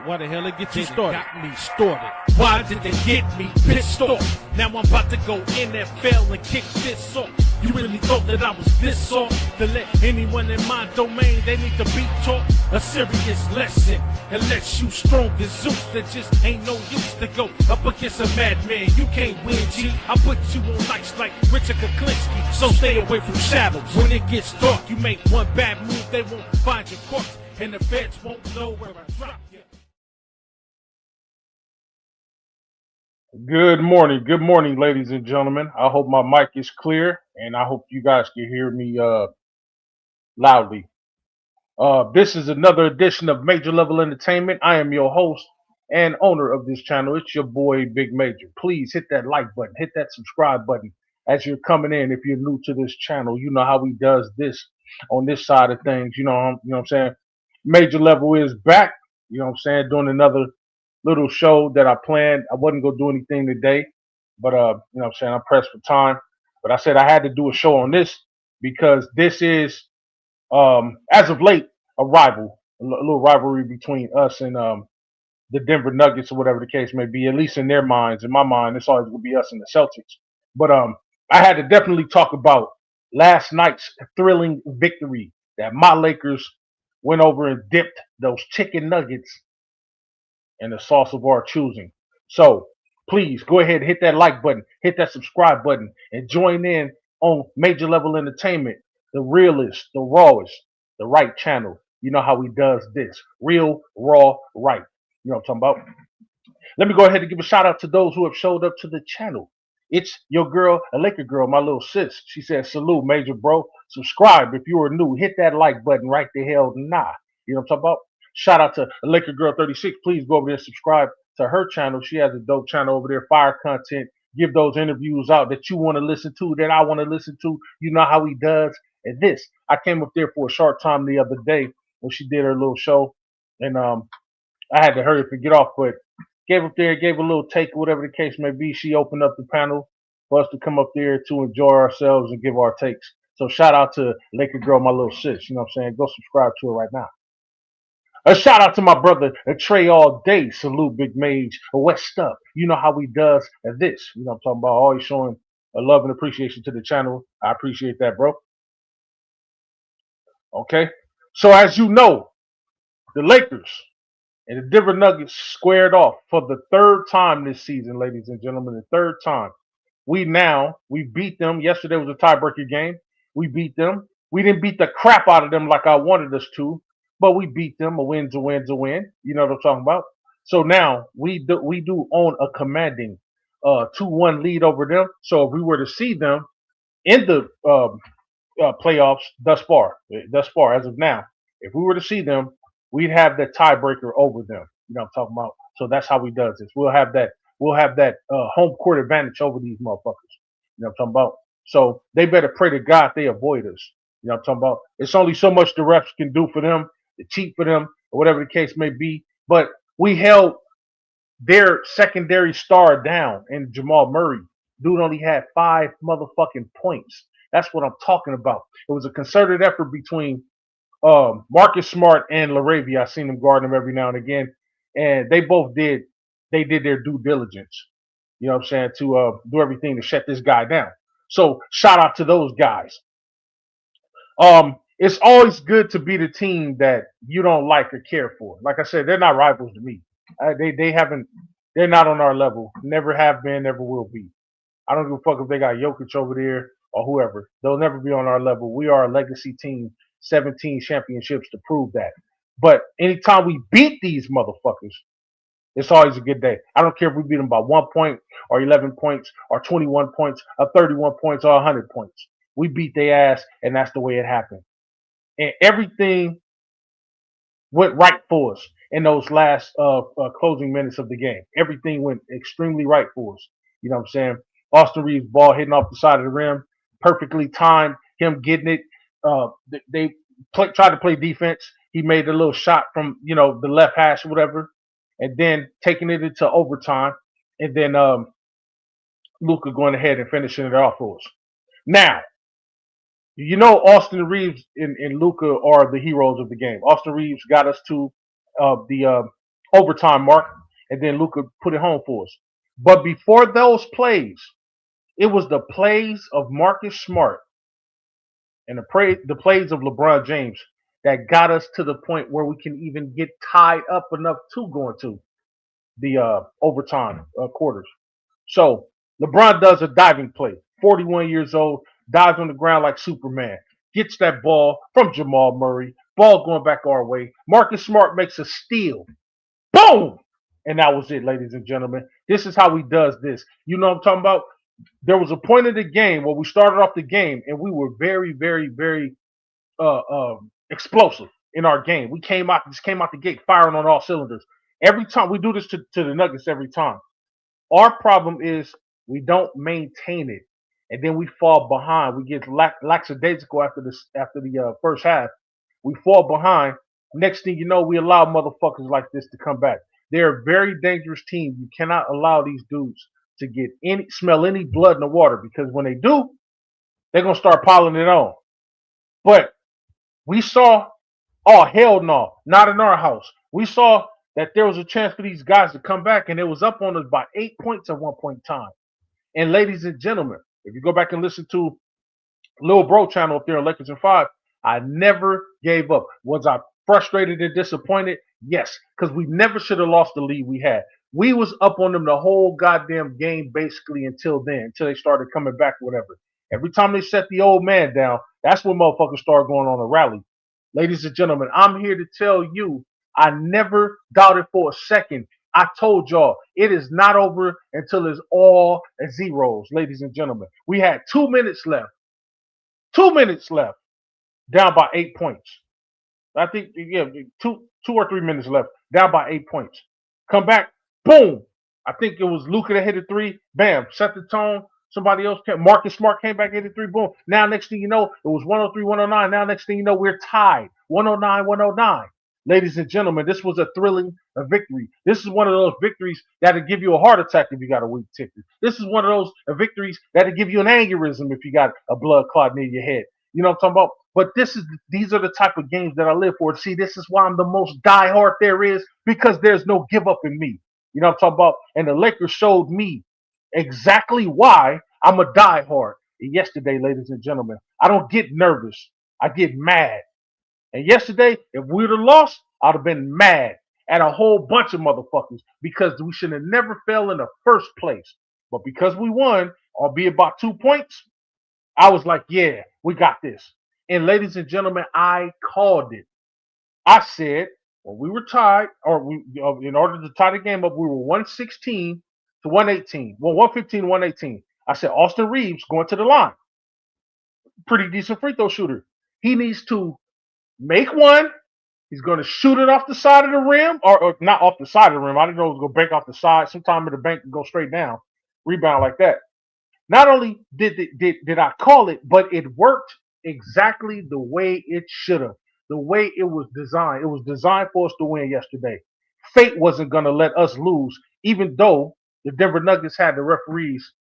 Why the hell it get you started? Got me started. Why did they get me pissed off? Now I'm about to go NFL and kick this off. You really thought that I was this off? To let anyone in my domain, they need to be taught a serious lesson. Unless you strong as Zeus, there just ain't no use to go up against a madman. You can't win, G. I put you on ice like Richard Kuklinski. So stay away from shadows. When it gets dark, you make one bad move, they won't find your corpse. And the feds won't know where I drop you. Good morning, ladies and gentlemen. I hope my mic is clear, and I hope you guys can hear me loudly. This is another edition of Major Level Entertainment. I am your host and owner of this channel. It's your boy, Big Major. Please hit that like button, hit that subscribe button as you're coming in. If you're new to this channel, you know how he does this on this side of things. You know what I'm saying? Major Level is back. You know what I'm saying? Doing another little show that I planned. I wasn't gonna do anything today, but you know what I'm saying, I'm pressed for time. But I said I had to do a show on this because this is as of late a little rivalry between us and the Denver Nuggets or whatever the case may be, at least in their minds. In my mind, it's always gonna be us and the Celtics. But I had to definitely talk about last night's thrilling victory that my Lakers went over and dipped those chicken nuggets and the sauce of our choosing. So please go ahead and hit that like button, hit that subscribe button, and join in on Major Level Entertainment, the realest, the rawest, the right channel. You know how he does this. Real, raw, right. You know what I'm talking about? Let me go ahead and give a shout out to those who have showed up to the channel. It's your girl, a Laker girl, my little sis. She said, salute, Major Bro. Subscribe if you are new. Hit that like button right the hell nah. You know what I'm talking about? Shout out to Laker Girl 36. Please go over there and subscribe to her channel. She has a dope channel over there, fire content. Give those interviews out that you want to listen to, that I want to listen to. You know how he does. And this, I came up there for a short time the other day when she did her little show. And I had to hurry up and get off, but gave up there, gave a little take, whatever the case may be. She opened up the panel for us to come up there to enjoy ourselves and give our takes. So shout out to Laker Girl, my little sis. You know what I'm saying? Go subscribe to her right now. A shout out to my brother Trey All Day. Salute, Big Mage. West Up. You know how he does this. You know what I'm talking about. Always showing a love and appreciation to the channel. I appreciate that, bro. Okay. So as you know, the Lakers and the Denver Nuggets squared off for the third time this season, ladies and gentlemen. The third time. We beat them. Yesterday was a tiebreaker game. We beat them. We didn't beat the crap out of them like I wanted us to, but we beat them. A win's a win's a win. You know what I'm talking about? So now we do own a commanding 2-1 lead over them. So if we were to see them in the playoffs thus far as of now, if we were to see them, we'd have that tiebreaker over them. You know what I'm talking about? So that's how we does this. We'll have that home court advantage over these motherfuckers. You know what I'm talking about? So they better pray to God they avoid us. You know what I'm talking about? It's only so much the refs can do for them, to cheat for them, or whatever the case may be. But we held their secondary star down in Jamal Murray. Dude only had 5 motherfucking points. That's what I'm talking about. It was a concerted effort between Marcus Smart and LaRavia. I seen them guard him every now and again, and they did their due diligence. You know what I'm saying, to do everything to shut this guy down. So shout out to those guys. It's always good to be the team that you don't like or care for. Like I said, they're not rivals to me. They're not on our level. Never have been, never will be. I don't give a fuck if they got Jokic over there or whoever. They'll never be on our level. We are a legacy team, 17 championships to prove that. But anytime we beat these motherfuckers, it's always a good day. I don't care if we beat them by 1 point or 11 points or 21 points or 31 points or 100 points. We beat their ass, and that's the way it happened. And everything went right for us in those last closing minutes of the game. Everything went extremely right for us. You know what I'm saying? Austin Reeves' ball hitting off the side of the rim, perfectly timed, him getting it. They tried to play defense. He made a little shot from, the left hash or whatever, and then taking it into overtime, and then Luka going ahead and finishing it off for us. Now, Austin Reeves and Luka are the heroes of the game. Austin Reeves got us to the overtime mark, and then Luka put it home for us. But before those plays, it was the plays of Marcus Smart and the plays of LeBron James that got us to the point where we can even get tied up enough to go into the overtime quarters. So LeBron does a diving play, 41 years old, dives on the ground like Superman, gets that ball from Jamal Murray, ball going back our way. Marcus Smart makes a steal. Boom! And that was it, ladies and gentlemen. This is how he does this. You know what I'm talking about? There was a point in the game where we started off the game and we were very, very, very explosive in our game. We came out the gate firing on all cylinders. Every time we do this to the Nuggets every time. Our problem is we don't maintain it, and then we fall behind. We get lackadaisical after the first half. We fall behind. Next thing you know, we allow motherfuckers like this to come back. They're a very dangerous team. You cannot allow these dudes to smell any blood in the water, because when they do, they're gonna start piling it on. But we saw, oh hell no, not in our house. We saw that there was a chance for these guys to come back, and it was up on us by 8 points at one point in time. And ladies and gentlemen, if you go back and listen to Lil Bro channel up there on Lakers in 5, I never gave up. Was I frustrated and disappointed? Yes, because we never should have lost the lead we had. We was up on them the whole goddamn game basically until they started coming back, whatever. Every time they set the old man down, that's when motherfuckers started going on a rally. Ladies and gentlemen, I'm here to tell you, I never doubted for a second. I told y'all, it is not over until it's all at zeros, ladies and gentlemen. We had 2 minutes left. 2 minutes left, down by 8 points. I think, yeah, 2 or 3 minutes left, down by 8 points. Come back, boom. I think it was Luka that hit a three. Bam, set the tone. Somebody else came. Marcus Smart came back, hit a three. Boom. Now, next thing you know, it was 103, 109. Now, next thing you know, we're tied. 109, 109. Ladies and gentlemen, this was a thrilling victory. This is one of those victories that'll give you a heart attack if you got a weak ticket. This is one of those victories that'll give you an aneurysm if you got a blood clot near your head. You know what I'm talking about? But these are the type of games that I live for. See, this is why I'm the most diehard there is, because there's no give up in me. You know what I'm talking about? And the Lakers showed me exactly why I'm a diehard. Yesterday, ladies and gentlemen, I don't get nervous. I get mad. And yesterday, if we'd have lost, I'd have been mad at a whole bunch of motherfuckers, because we should have never fell in the first place. But because we won, albeit by 2 points, I was like, yeah, we got this. And ladies and gentlemen, I called it. I said, when we were tied, in order to tie the game up, we were 116 to 118. Well, 115 to 118. I said, Austin Reeves going to the line. Pretty decent free throw shooter. He needs to make one. He's going to shoot it off the side of the rim, or not off the side of the rim. I didn't know it was going to break off the side. Sometime in the bank and go straight down, rebound like that. Not only did I call it, but it worked exactly the way it should have. The way it was designed. It was designed for us to win yesterday. Fate wasn't going to let us lose, even though the Denver Nuggets had the referees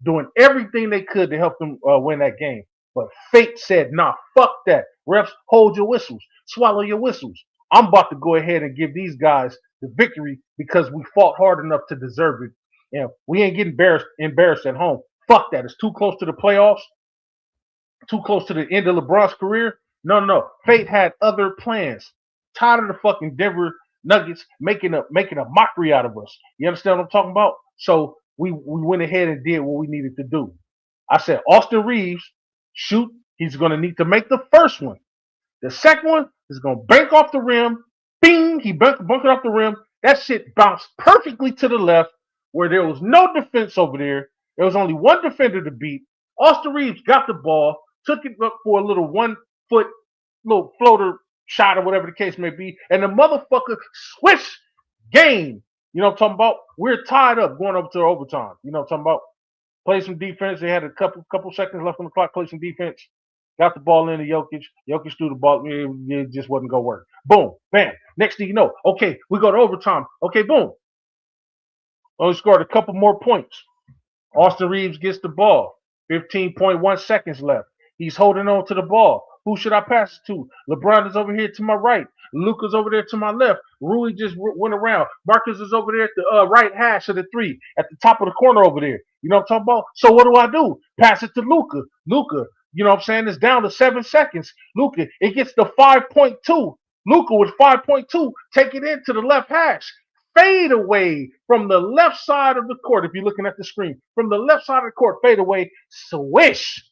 doing everything they could to help them win that game. But fate said, nah, fuck that. Refs, hold your whistles. Swallow your whistles. I'm about to go ahead and give these guys the victory because we fought hard enough to deserve it. And we ain't getting embarrassed at home. Fuck that. It's too close to the playoffs. Too close to the end of LeBron's career. No. Fate had other plans. Tired of the fucking Denver Nuggets making a mockery out of us. You understand what I'm talking about? So we went ahead and did what we needed to do. I said, Austin Reeves, shoot. He's going to need to make the first one. The second one is going to bank off the rim. Bing! He bunked off the rim. That shit bounced perfectly to the left where there was no defense over there. There was only one defender to beat. Austin Reeves got the ball, took it up for a little 1 foot little floater shot or whatever the case may be, and the motherfucker swish game. You know what I'm talking about? We're tied up going up to overtime. You know what I'm talking about? Play some defense. They had a couple seconds left on the clock. Play some defense. Got the ball into Jokic. Jokic threw the ball. It just wasn't going to work. Boom. Bam. Next thing you know, okay, we go to overtime. Okay, boom. Only scored a couple more points. Austin Reeves gets the ball. 15.1 seconds left. He's holding on to the ball. Who should I pass it to? LeBron is over here to my right. Luka's over there to my left. Rui just went around. Marcus is over there at the right hash of the three, at the top of the corner over there. You know what I'm talking about? So what do? Pass it to Luka. Luka, you know what I'm saying? It's down to 7 seconds. Luka, it gets to 5.2. Luka with 5.2, take it into the left hash. Fade away from the left side of the court. If you're looking at the screen, from the left side of the court, fade away, swish.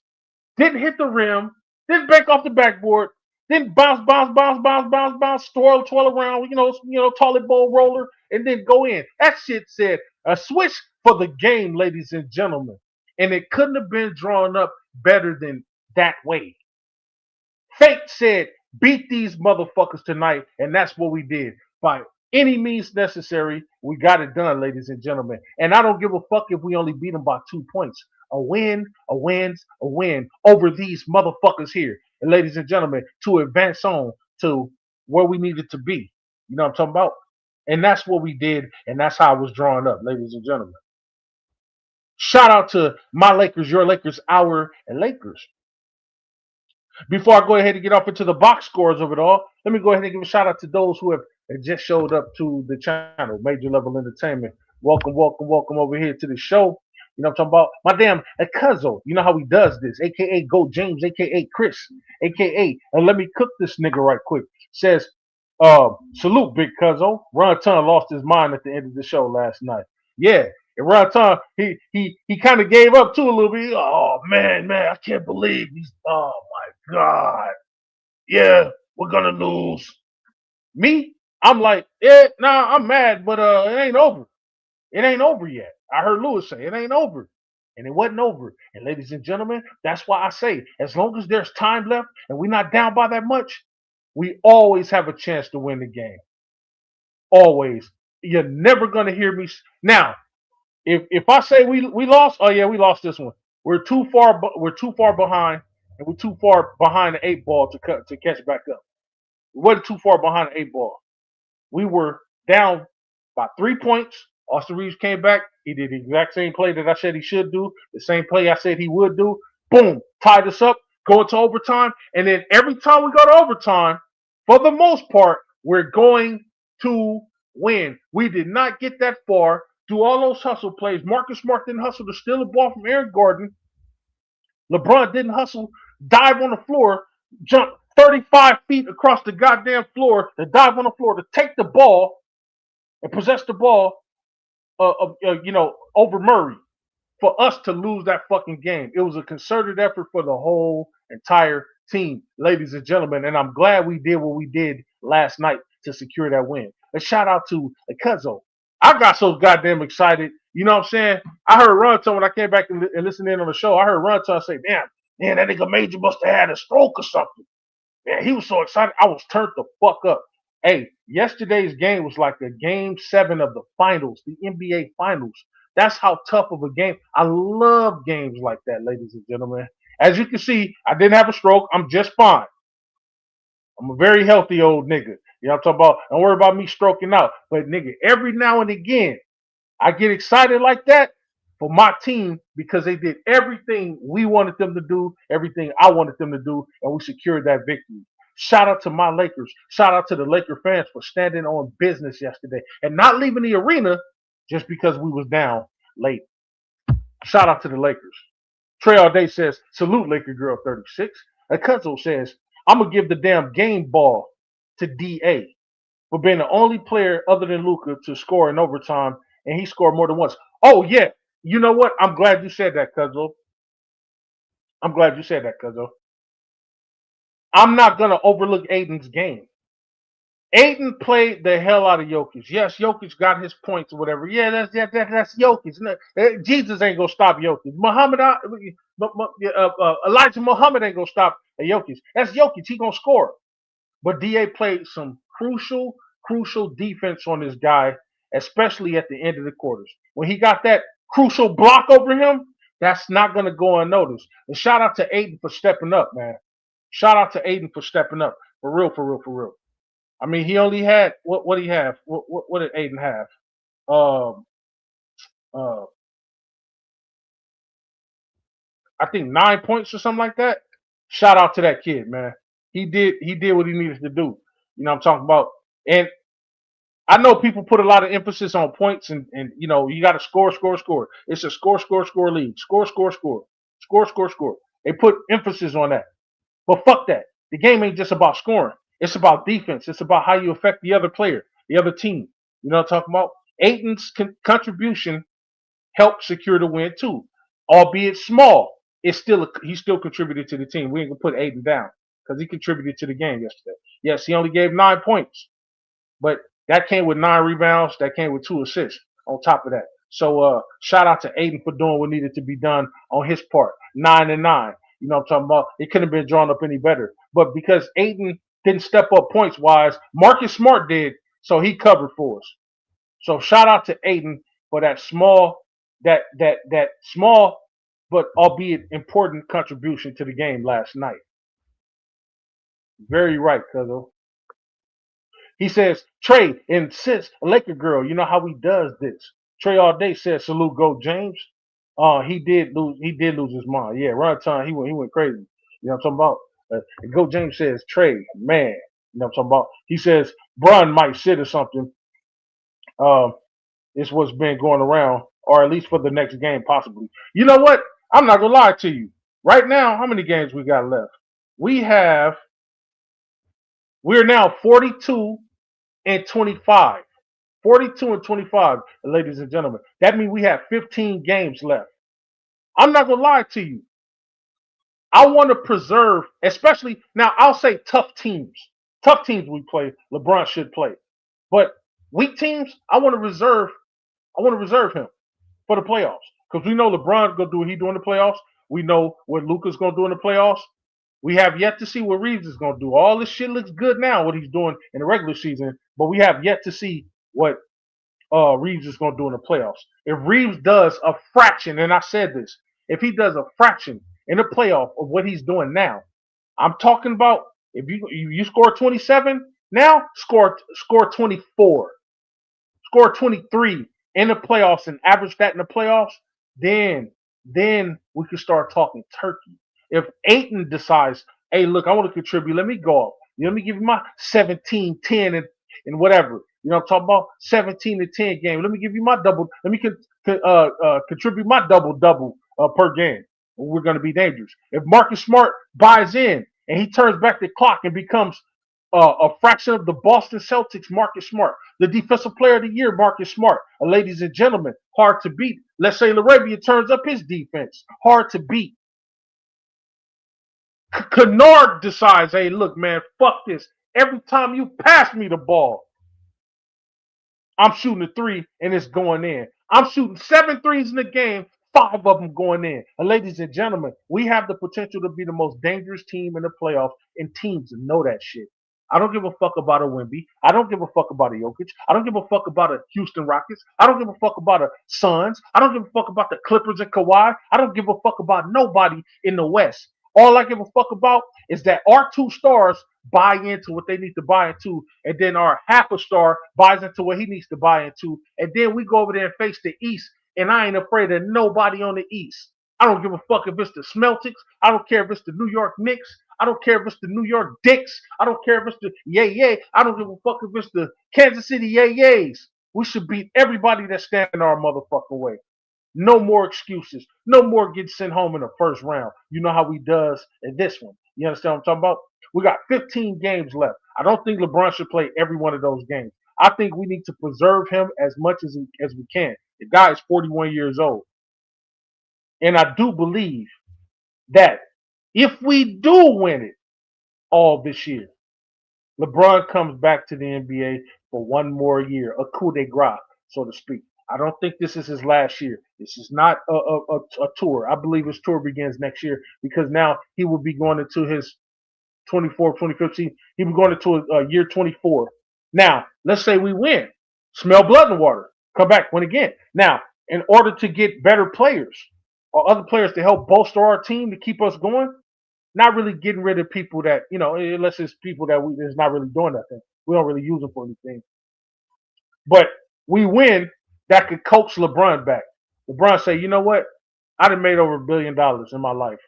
Didn't hit the rim, didn't break off the backboard, didn't bounce, twirl around, toilet bowl roller, and then go in. That shit said a switch for the game, ladies and gentlemen. And it couldn't have been drawn up better than that way. Fate said, beat these motherfuckers tonight, and that's what we did. By any means necessary, we got it done, ladies and gentlemen. And I don't give a fuck if we only beat them by 2 points. A win over these motherfuckers here. And ladies and gentlemen, to advance on to where we needed to be. You know what I'm talking about? And that's what we did, and that's how it was drawn up, ladies and gentlemen. Shout out to my Lakers, your Lakers, our and Lakers. Before I go ahead and get off into the box scores of it all, let me go ahead and give a shout out to those who have just showed up to the channel, Major Level Entertainment. Welcome over here to the show. You know what I'm talking about? My damn Cuzzo. You know how he does this, a.k.a. Go James, a.k.a. Chris, a.k.a. And let me cook this nigga right quick. Says, salute, Big Cuzzo. Ron Ton lost his mind at the end of the show last night. Yeah. And Ron Ton, he kind of gave up too a little bit. Oh, man, I can't believe these. Oh, my God. Yeah, we're going to lose. Me? I'm like, I'm mad, but it ain't over. It ain't over yet. I heard Lewis say it ain't over. And it wasn't over. And ladies and gentlemen, that's why I say, as long as there's time left and we're not down by that much, we always have a chance to win the game. Always. You're never going to hear me. Now, if I say we lost, oh yeah, we lost this one. We're too far behind, and we're too far behind the 8 ball to catch back up. We wasn't too far behind the 8 ball. We were down by 3 points. Austin Reeves came back. He did the exact same play that I said he should do, the same play I said he would do. Boom, tied us up, going to overtime. And then every time we go to overtime, for the most part, we're going to win. We did not get that far. Do all those hustle plays. Marcus Smart didn't hustle to steal the ball from Aaron Gordon. LeBron didn't hustle, dive on the floor, jump 35 feet across the goddamn floor, to dive on the floor, to take the ball and possess the ball, over Murray, for us to lose that fucking game. It was a concerted effort for the whole entire team, ladies and gentlemen, and I'm glad we did what we did last night to secure that win. A shout out to Cuzzo. I got so goddamn excited. You know what I'm saying? I heard Ron Ton when I came back and listened in on the show. I heard Ron Ton say, damn, that nigga Major must have had a stroke or something. Man, he was so excited. I was turned the fuck up. Hey, yesterday's game was like a game 7 of the finals, the NBA finals. That's how tough of a game. I love games like that, ladies and gentlemen. As you can see, I didn't have a stroke. I'm just fine. I'm a very healthy old nigga. You know what I'm talking about? Don't worry about me stroking out. But nigga, every now and again, I get excited like that for my team because they did everything we wanted them to do, everything I wanted them to do, and we secured that victory. Shout out to my Lakers. Shout out to the Laker fans for standing on business yesterday and not leaving the arena just because we was down late. Shout out to the Lakers. Trey All Day says, salute Laker Girl 36. Cuzzo says, I'm going to give the damn game ball to D.A. for being the only player other than Luka to score in overtime, and he scored more than once. Oh, yeah. You know what? I'm glad you said that, Cuzzo. I'm not going to overlook Aiden's game. Aiden played the hell out of Jokic. Yes, Jokic got his points or whatever. Yeah, that's Jokic. Jesus ain't going to stop Jokic. Elijah Muhammad ain't going to stop Jokic. That's Jokic. He going to score. But D.A. played some crucial defense on this guy, especially at the end of the quarters. When he got that crucial block over him, that's not going to go unnoticed. And shout out to Aiden for stepping up, man. Shout out to Aiden for stepping up. For real. I mean, he only had, what did he have? What did Aiden have? I think 9 points or something like that. Shout out to that kid, man. He did what he needed to do. You know what I'm talking about? And I know people put a lot of emphasis on points and you know, you got to score, score, score. It's a score, score, score league. Score, score, score. Score, score, score. They put emphasis on that. But fuck that. The game ain't just about scoring. It's about defense. It's about how you affect the other player, the other team. You know what I'm talking about? Aiton's contribution helped secure the win too, albeit small. He still contributed to the team. We ain't gonna put Ayton down because he contributed to the game yesterday. Yes, he only gave 9 points, but that came with 9 rebounds. That came with 2 assists on top of that. So shout out to Ayton for doing what needed to be done on his part. 9 and 9. You know what I'm talking about? It couldn't have been drawn up any better. But because Ayton didn't step up points wise, Marcus Smart did, so he covered for us. So shout out to Ayton for that small but albeit important contribution to the game last night. Very right, Cuzzo. He says, Trey insists, a Laker girl, you know how he does this. Trey all day says, salute, go James. He did lose his mind. Yeah, around time he went crazy. You know what I'm talking about? Go James says, Trey, man. You know what I'm talking about? He says, Brun might sit or something. It's what's been going around, or at least for the next game, possibly. You know what? I'm not gonna lie to you. Right now, how many games we got left? We're now 42 and 25. 42 and 25, ladies and gentlemen. That means we have 15 games left. I'm not gonna lie to you. I want to preserve, especially now. I'll say tough teams. Tough teams we play. LeBron should play, but weak teams, I want to reserve him for the playoffs because we know LeBron's gonna do what he do in the playoffs. We know what Luka's gonna do in the playoffs. We have yet to see what Reeves is gonna do. All this shit looks good now, what he's doing in the regular season, but we have yet to see what Reeves is gonna do in the playoffs. If Reeves does a fraction, and I said this, if he does a fraction in the playoff of what he's doing now, I'm talking about if you score 27 now, score 24, score 23 in the playoffs and average that in the playoffs, then we can start talking turkey. If Ayton decides, hey, look, I want to contribute, let me go up. Let me give you my 17, 10, and whatever. You know what I'm talking about? 17 to 10 game. Let me give you my double. Let me contribute my double per game. We're going to be dangerous. If Marcus Smart buys in and he turns back the clock and becomes a fraction of the Boston Celtics, Marcus Smart, the defensive player of the year, Marcus Smart, ladies and gentlemen, hard to beat. Let's say Laravia turns up his defense, hard to beat. Kennard decides, hey, look, man, fuck this. Every time you pass me the ball, I'm shooting a 3 and it's going in. I'm shooting 7 threes in the game, 5 of them going in. And ladies and gentlemen, we have the potential to be the most dangerous team in the playoffs, and teams know that shit. I don't give a fuck about a Wemby. I don't give a fuck about a Jokic. I don't give a fuck about a Houston Rockets. I don't give a fuck about a Suns. I don't give a fuck about the Clippers and Kawhi. I don't give a fuck about nobody in the West. All I give a fuck about is that our 2 stars buy into what they need to buy into, and then our half a star buys into what he needs to buy into, and then we go over there and face the East, and I ain't afraid of nobody on the East. I don't give a fuck if it's the Celtics. I don't care if it's the New York Knicks. I don't care if it's the New York Dicks. I don't care if it's the Yay. I don't give a fuck if it's the Kansas City Yays. We should beat everybody that's standing our motherfucking way. No more excuses. No more getting sent home in the first round. You know how he does in this one. You understand what I'm talking about? We got 15 games left. I don't think LeBron should play every one of those games. I think we need to preserve him as much as we can. The guy is 41 years old. And I do believe that if we do win it all this year, LeBron comes back to the NBA for one more year, a coup de grace, so to speak. I don't think this is his last year. This is not a tour. I believe his tour begins next year because now he will be going into his 2015. He'll be going into year 24. Now, let's say we win. Smell blood in the water. Come back, win again. Now, in order to get better players or other players to help bolster our team to keep us going, not really getting rid of people that, unless it's people that that's not really doing nothing. We don't really use them for anything. But we win, that could coax LeBron back. LeBron say, you know what? I done made over $1 billion in my life.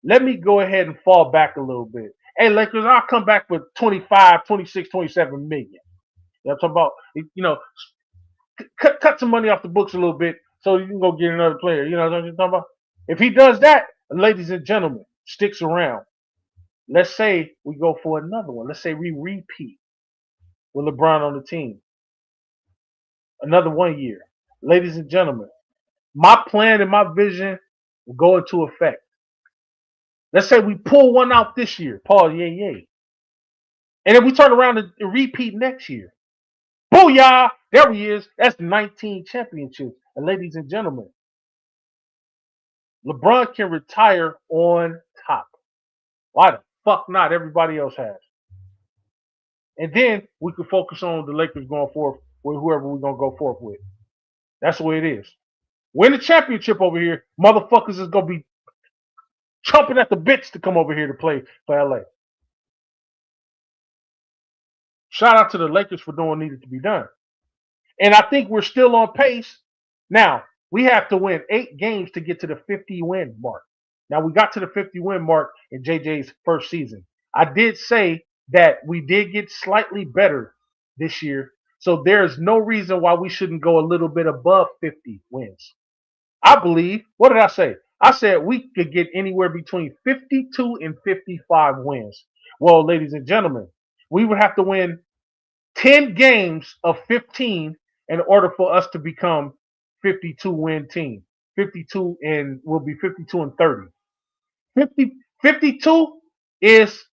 Let me go ahead and fall back a little bit. Hey, Lakers, I'll come back with 25, 26, 27 million. You know what I'm talking about? Cut some money off the books a little bit so you can go get another player. You know what I'm talking about? If he does that, ladies and gentlemen, sticks around. Let's say we go for another one. Let's say we repeat with LeBron on the team. Another 1 year. Ladies and gentlemen, my plan and my vision will go into effect. Let's say we pull one out this year. Paul, yay. And then we turn around and repeat next year. Booyah! There he is. That's 19 championships. And ladies and gentlemen, LeBron can retire on top. Why the fuck not? Everybody else has. And then we can focus on the Lakers going forth with whoever we're going to go forth with. That's the way it is. Win the championship over here, motherfuckers is going to be chomping at the bits to come over here to play for LA. Shout out to the Lakers for doing what needed to be done. And I think we're still on pace. Now, we have to win 8 games to get to the 50-win mark. Now, we got to the 50-win mark in JJ's first season. I did say that we did get slightly better this year. So there's no reason why we shouldn't go a little bit above 50 wins. I believe, what did I say? I said we could get anywhere between 52 and 55 wins. Well, ladies and gentlemen, we would have to win 10 games of 15 in order for us to become 52-win team. 52 and we'll be 52 and 30. 52 is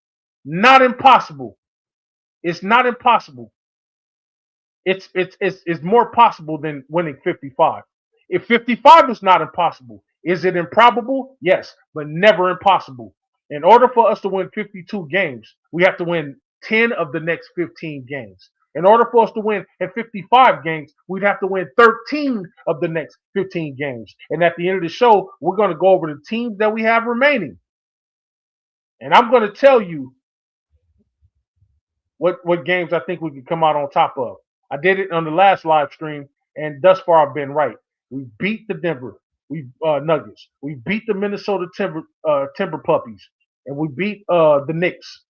not impossible. It's not impossible. It's more possible than winning 55. If 55 is not impossible, is it improbable? Yes, but never impossible. In order for us to win 52 games, we have to win 10 of the next 15 games. In order for us to win at 55 games, we'd have to win 13 of the next 15 games. And at the end of the show, we're going to go over the teams that we have remaining. And I'm going to tell you what games I think we can come out on top of. I did it on the last live stream, and thus far I've been right. We beat the Denver Nuggets. We beat the Minnesota Timber Puppies, and we beat the Knicks.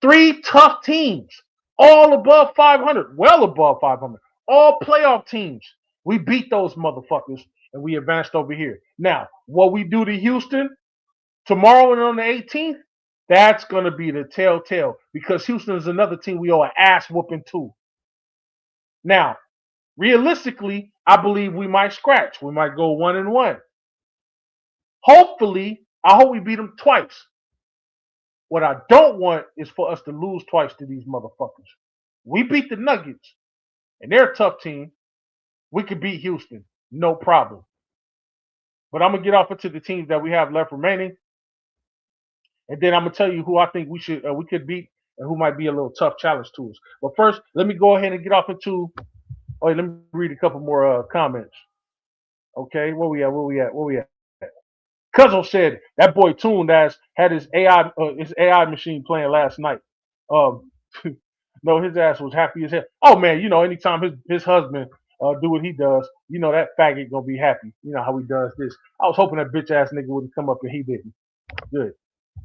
3 tough teams, all above 500, well above 500, all playoff teams. We beat those motherfuckers, and we advanced over here. Now, what we do to Houston tomorrow and on the 18th, that's going to be the telltale, because Houston is another team we owe an ass whooping to. Now, realistically, I believe we might scratch. We might go 1-1. Hopefully, I hope we beat them twice. What I don't want is for us to lose twice to these motherfuckers. We beat the Nuggets, and they're a tough team. We could beat Houston, no problem. But I'm going to get off into the teams that we have left remaining. And then I'm going to tell you who I think we could beat and who might be a little tough challenge to us. But first, let me go ahead and get off into. Oh, let me read a couple more comments. Okay, where we at? Cuzzo said that boy Toon had his AI machine playing last night. No, his ass was happy as hell. Oh man, anytime his husband do what he does, that faggot gonna be happy. You know how he does this. I was hoping that bitch ass nigga wouldn't come up and he didn't. Good.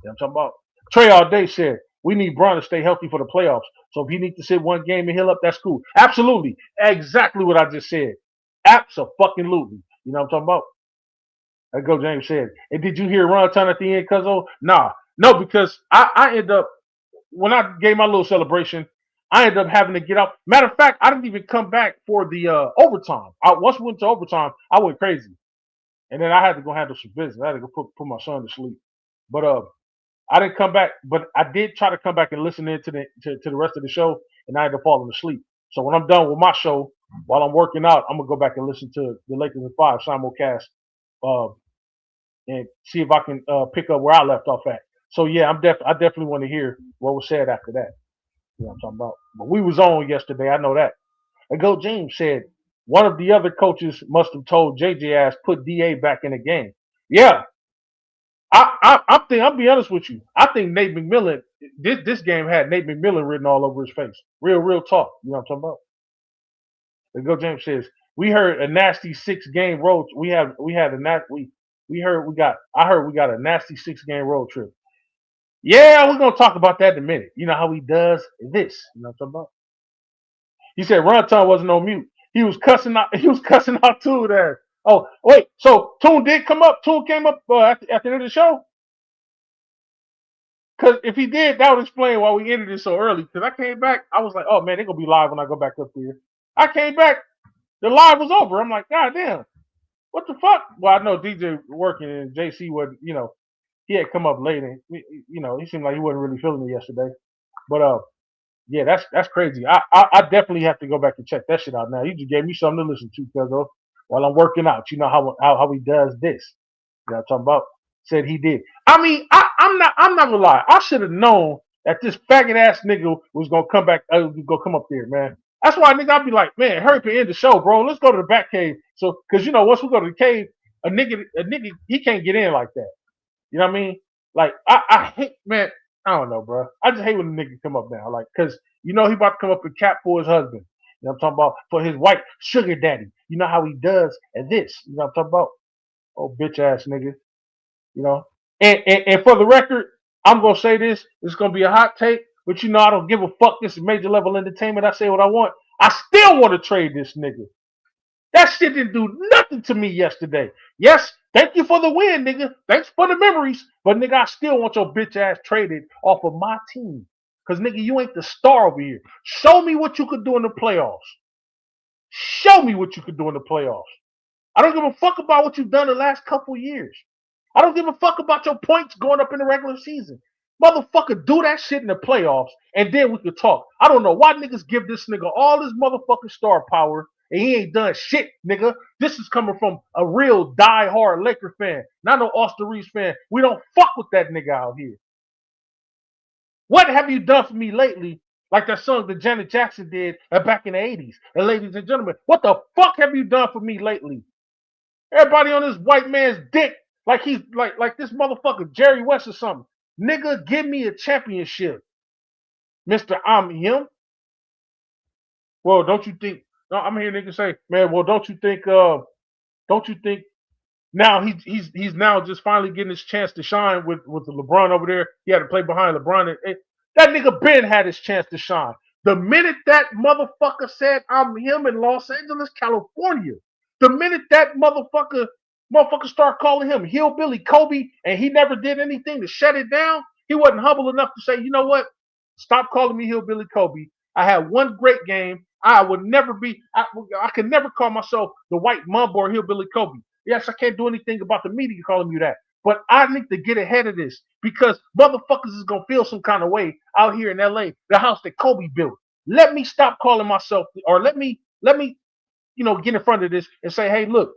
You know what I'm talking about? Trey all day said we need Bron to stay healthy for the playoffs. So if he needs to sit one game and heal up, that's cool. Absolutely. Exactly what I just said. Abso-fucking-lutely. You know what I'm talking about? That Go James said. And did you hear Ron Ton at the end, Cuzzo? Nah. No, because I ended up, when I gave my little celebration, I ended up having to get out. Matter of fact, I didn't even come back for the overtime. Once we went to overtime, I went crazy. And then I had to go handle some business. I had to go put my son to sleep. But I didn't come back, but I did try to come back and listen in to the rest of the show, and I had to fall asleep. So when I'm done with my show, while I'm working out, I'm gonna go back and listen to the Lakers in 5 simulcast, and see if I can pick up where I left off at. So yeah, I definitely want to hear what was said after that. You know what I'm talking about? But we was on yesterday, I know that. And Go James said one of the other coaches must have told JJ ass put DA back in the game. Yeah. I'll be honest with you. I think Nate McMillan, this game had Nate McMillan written all over his face. Real talk. You know what I'm talking about? And Go James says, we heard a nasty 6-game road. I heard we got a nasty 6-game road trip. Yeah, we're gonna talk about that in a minute. You know how he does this. You know what I'm talking about? He said Runtown wasn't on mute. He was cussing out. He was cussing out Toon there. Oh wait, so Toon did come up. Toon came up at the end of the show. Because if he did, that would explain why we ended it so early. Because I came back, I was like, oh man, they're gonna be live when I go back up here. I came back, the live was over. I'm like, God damn, what the fuck? Well, I know DJ working and JC was, he had come up late and he seemed like he wasn't really feeling it yesterday. But yeah, that's crazy. I definitely have to go back and check that shit out now. You just gave me something to listen to, cuz while I'm working out. You know how he does this. You know what I'm talking about? Said he did. I mean, I'm not gonna lie. I should have known that this faggot ass nigga was gonna come back, gonna come up there, man. That's why nigga I'd be like, man, hurry up and end the show, bro. Let's go to the back cave. So, cause once we go to the cave, a nigga, he can't get in like that. You know what I mean? Like I hate, man. I don't know, bro. I just hate when the nigga come up now, like, cause he about to come up and cap for his husband. You know what I'm talking about? For his white sugar daddy. You know how he does at this. You know what I'm talking about? Oh, bitch ass nigga. You know. And for the record, I'm gonna say this. It's gonna be a hot take, but I don't give a fuck. This is major level entertainment. I say what I want. I still want to trade this nigga. That shit didn't do nothing to me yesterday. Yes, thank you for the win, nigga. Thanks for the memories. But nigga, I still want your bitch ass traded off of my team. Cause nigga, you ain't the star over here. Show me what you could do in the playoffs. Show me what you could do in the playoffs. I don't give a fuck about what you've done the last couple years. I don't give a fuck about your points going up in the regular season. Motherfucker, do that shit in the playoffs, and then we could talk. I don't know why niggas give this nigga all this motherfucking star power, and he ain't done shit, nigga. This is coming from a real die-hard Laker fan, not no Austin Reeves fan. We don't fuck with that nigga out here. What have you done for me lately? Like that song that Janet Jackson did back in the 80s. And ladies and gentlemen, what the fuck have you done for me lately? Everybody on this white man's dick like he's like this motherfucker Jerry West or something. Nigga, give me a championship, Mister I'm him. Well, don't you think? No, I'm hearing niggas say, man. Well, don't you think? Don't you think? Now he's now just finally getting his chance to shine with the LeBron over there. He had to play behind LeBron. That nigga Ben had his chance to shine. The minute that motherfucker said I'm him in Los Angeles, California, the minute that motherfucker start calling him Hillbilly Kobe, and he never did anything to shut it down, he wasn't humble enough to say, you know what? Stop calling me Hillbilly Kobe. I had one great game. I would never be. I could never call myself the White Mamba or Hillbilly Kobe. Yes, I can't do anything about the media calling you that. But I need to get ahead of this because motherfuckers is gonna feel some kind of way out here in LA, the house that Kobe built. Let me stop calling myself, or let me, get in front of this and say, hey, look,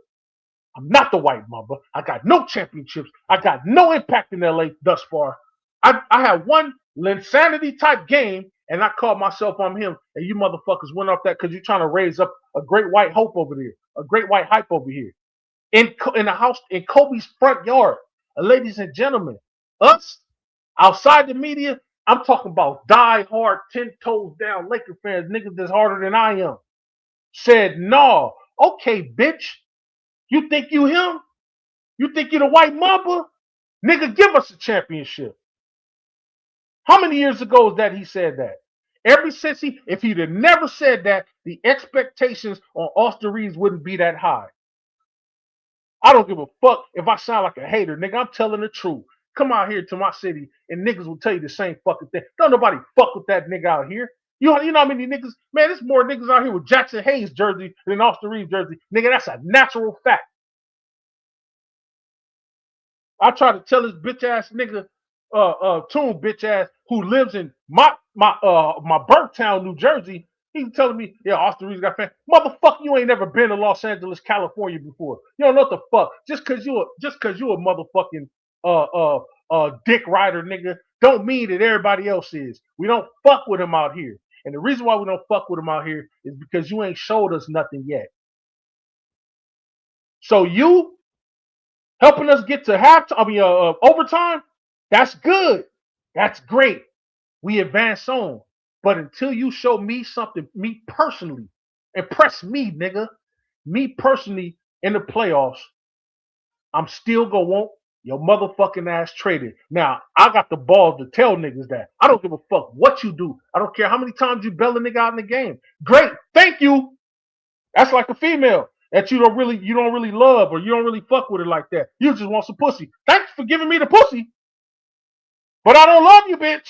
I'm not the White Mamba. I got no championships. I got no impact in LA thus far. I had one Linsanity type game, and I called myself I'm him, and you motherfuckers went off that because you're trying to raise up a great white hope over there, a great white hype over here in the house in Kobe's front yard. Ladies and gentlemen, us outside the media, I'm talking about die hard, 10 toes down Laker fans, niggas that's harder than I am. Said, no, okay, bitch. You think you him? You think you the White Mamba? Nigga, give us a championship. How many years ago is that he said that? Ever since if he'd have never said that, the expectations on Austin Reeves wouldn't be that high. I don't give a fuck if I sound like a hater, nigga. I'm telling the truth. Come out here to my city and niggas will tell you the same fucking thing. Don't nobody fuck with that nigga out here. You know how many niggas? Man, there's more niggas out here with Jackson Hayes jersey than Austin Reeves jersey. Nigga, that's a natural fact. I try to tell this bitch ass nigga, Toon bitch ass, who lives in my birth town, New Jersey. He's telling me, yeah, Austin Reeves got fans. Motherfucker, you ain't never been to Los Angeles, California before. You don't know what the fuck. Just cause you a motherfucking dick rider nigga, don't mean that everybody else is. We don't fuck with him out here. And the reason why we don't fuck with him out here is because you ain't showed us nothing yet. So you helping us get to overtime, that's good. That's great. We advance on. But until you show me something, me personally, impress me, nigga, me personally in the playoffs, I'm still gonna want Your motherfucking ass traded. Now, I got the balls to tell niggas that. I don't give a fuck what you do. I don't care how many times you bail a nigga out in the game. Great. Thank you. That's like a female that you don't really love, or you don't really fuck with her like that. You just want some pussy. Thanks for giving me the pussy. But I don't love you, bitch.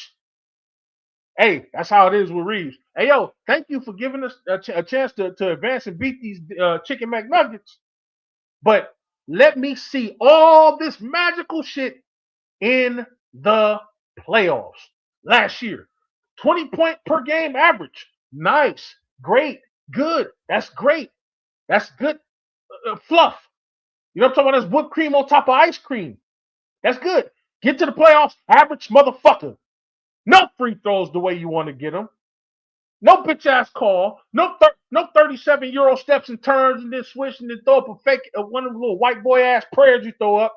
Hey, that's how it is with Reeves. Hey, yo, thank you for giving us a chance to advance and beat these chicken McNuggets. But let me see all this magical shit in the playoffs. Last year, 20 point per game average. Nice, great, good. That's great. That's good fluff. You know what I'm talking about? That's whipped cream on top of ice cream. That's good. Get to the playoffs, average motherfucker. No free throws the way you want to get them. No bitch ass call. No 37 Euro steps and turns and then switch and then throw up a fake one of the little white boy ass prayers you throw up.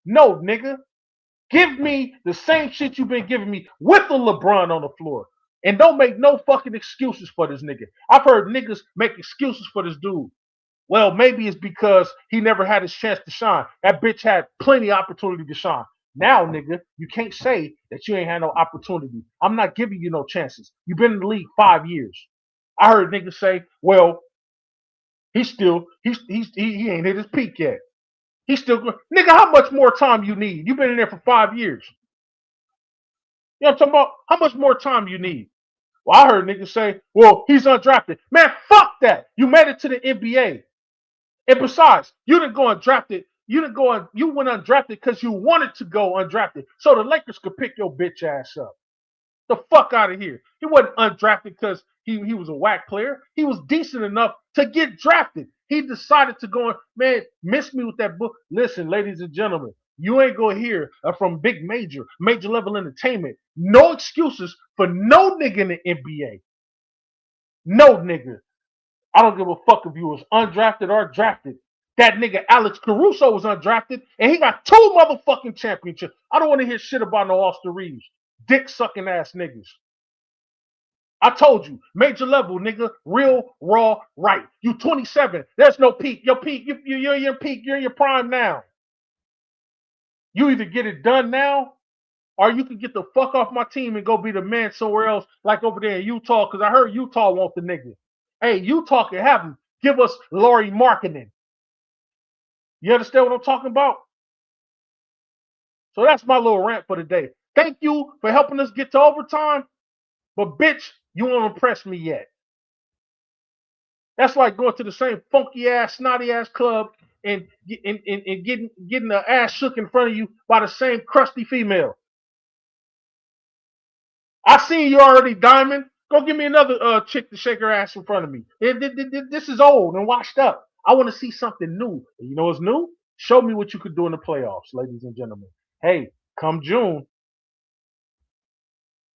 No, nigga. Give me the same shit you've been giving me with the LeBron on the floor. And don't make no fucking excuses for this nigga. I've heard niggas make excuses for this dude. Well, maybe it's because he never had his chance to shine. That bitch had plenty of opportunity to shine. Now, nigga, you can't say that you ain't had no opportunity. I'm not giving you no chances. You've been in the league 5 years. I heard niggas say, well, he ain't hit his peak yet. He's still good. Nigga, how much more time you need? You've been in there for 5 years. You know what I'm talking about? How much more time you need? Well, I heard niggas say, well, he's undrafted. Man, fuck that. You made it to the NBA. And besides, you didn't go undrafted. You went undrafted because you wanted to go undrafted. So the Lakers could pick your bitch ass up. The fuck out of here. He wasn't undrafted because he was a whack player. He was decent enough to get drafted. He decided to go, man, miss me with that book. Listen, ladies and gentlemen, you ain't gonna hear from Big Major level entertainment. No excuses for no nigga in the NBA. No nigga. I don't give a fuck if you was undrafted or drafted. That nigga Alex Caruso was undrafted, and he got 2 motherfucking championships. I don't want to hear shit about no Austin Reeves. Dick sucking ass niggas. I told you, major level, nigga, real, raw, right. You 27. There's no peak. Your peak, you're in your peak. You're in your prime now. You either get it done now, or you can get the fuck off my team and go be the man somewhere else, like over there in Utah, because I heard Utah want the nigga. Hey, Utah can have him. Give us Lauri Markkanen. You understand what I'm talking about? So that's my little rant for today. Thank you for helping us get to overtime, but bitch, you won't impress me yet. That's like going to the same funky ass, snotty ass club and getting the ass shook in front of you by the same crusty female. I seen you already, Diamond. Go give me another chick to shake her ass in front of me. This is old and washed up. I want to see something new. You know what's new? Show me what you could do in the playoffs, ladies and gentlemen. Hey, come June,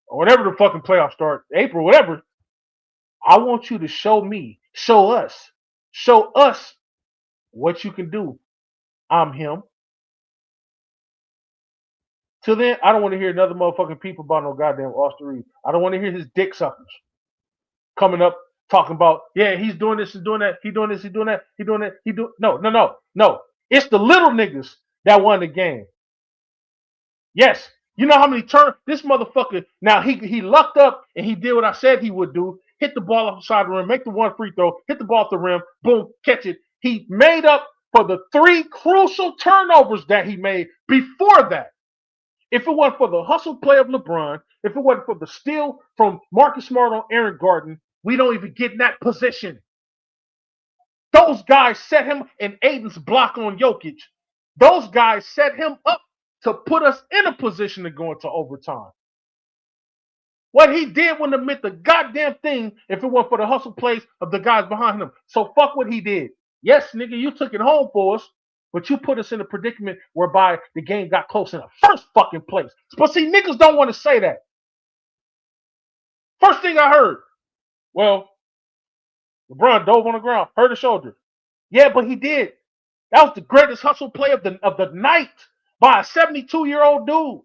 or whatever the fucking playoffs start, April, whatever, I want you to show us what you can do. I'm him. Till then, I don't want to hear another motherfucking people about no goddamn Austin Reeves. I don't want to hear his dick suckers coming up talking about, yeah, he's doing this and doing that. He doing this, he doing that, he doing that, he do. No. It's the little niggas that won the game. Yes. You know how many turns this motherfucker, now he lucked up and he did what I said he would do. Hit the ball outside the rim, make the one free throw, hit the ball off the rim, boom, catch it. He made up for the 3 crucial turnovers that he made before that. If it wasn't for the hustle play of LeBron, if it wasn't for the steal from Marcus Smart on Aaron Gordon, we don't even get in that position. Those guys set him in Aiden's block on Jokic. Those guys set him up to put us in a position to go into overtime. What he did wouldn't have meant the goddamn thing if it weren't for the hustle plays of the guys behind him. So fuck what he did. Yes, nigga, you took it home for us, but you put us in a predicament whereby the game got close in the first fucking place. But see, niggas don't want to say that. First thing I heard, well, LeBron dove on the ground, hurt his shoulder. Yeah, but he did. That was the greatest hustle play of the night by a 72-year-old dude.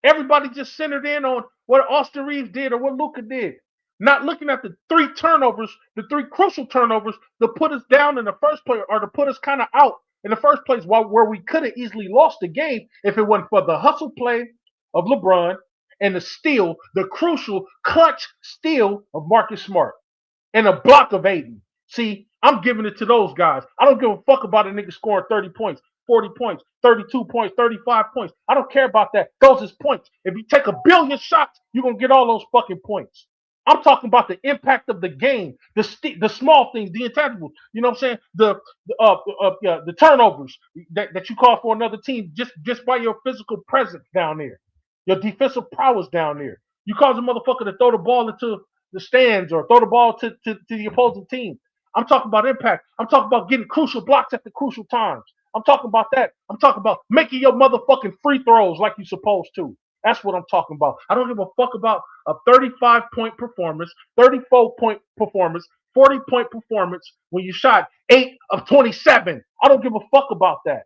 Everybody just centered in on what Austin Reeves did or what Luka did. Not looking at the 3 turnovers, the 3 crucial turnovers to put us down in the first play or to put us kind of out in the first place, where we could have easily lost the game if it wasn't for the hustle play of LeBron and the crucial clutch steal of Marcus Smart and a block of Aiden. See, I'm giving it to those guys. I don't give a fuck about a nigga scoring 30 points, 40 points, 32 points, 35 points. I don't care about that. Those is points. If you take a billion shots, you're going to get all those fucking points. I'm talking about the impact of the game, the small things, the intangibles. You know what I'm saying? The turnovers that you call for another team just by your physical presence down there, your defensive prowess down there. You cause a motherfucker to throw the ball into the stands or throw the ball to the opposing team. I'm talking about impact. I'm talking about getting crucial blocks at the crucial times. I'm talking about that. I'm talking about making your motherfucking free throws like you're supposed to. That's what I'm talking about. I don't give a fuck about a 35-point performance, 34-point performance, 40-point performance when you shot 8 of 27. I don't give a fuck about that.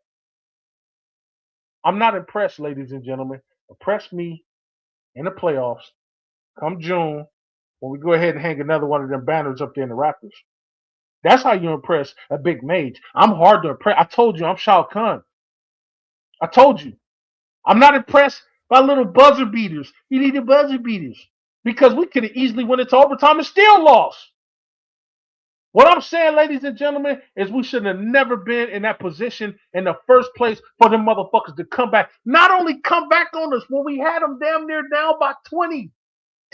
I'm not impressed, ladies and gentlemen. Impress me in the playoffs come June when we go ahead and hang another one of them banners up there in the Raptors. That's how you impress a big mage. I'm hard to impress. I told you I'm Shao Kahn. I told you. I'm not impressed by little buzzer beaters. You need the buzzer beaters because we could have easily went into overtime and still lost. What I'm saying, ladies and gentlemen, is we should have never been in that position in the first place for them motherfuckers to come back. Not only come back on us when we had them damn near down by 20.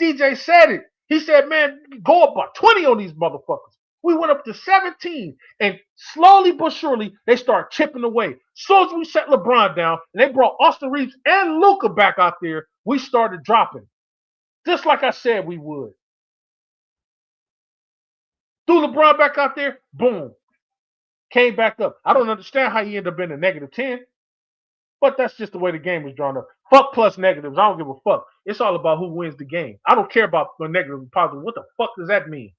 DJ said it. He said, man, go up by 20 on these motherfuckers. We went up to 17, and slowly but surely, they start chipping away. As soon as we set LeBron down, and they brought Austin Reeves and Luka back out there, we started dropping. Just like I said we would. Threw LeBron back out there, boom. Came back up. I don't understand how he ended up in a -10, but that's just the way the game was drawn up. Fuck plus negatives. I don't give a fuck. It's all about who wins the game. I don't care about the negative and positive. What the fuck does that mean?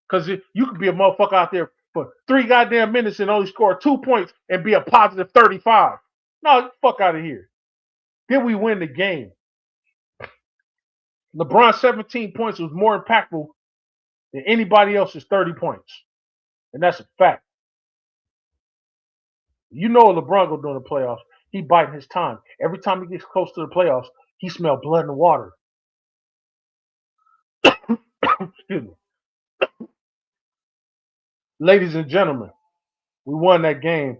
Because you could be a motherfucker out there for 3 goddamn minutes and only score 2 points and be a positive 35. No, fuck out of here. Did we win the game? LeBron's 17 points was more impactful than anybody else's 30 points. And that's a fact. You know what LeBron go do in the playoffs. He biting his time. Every time he gets close to the playoffs, he smell blood in the water. Excuse me. Ladies and gentlemen, we won that game,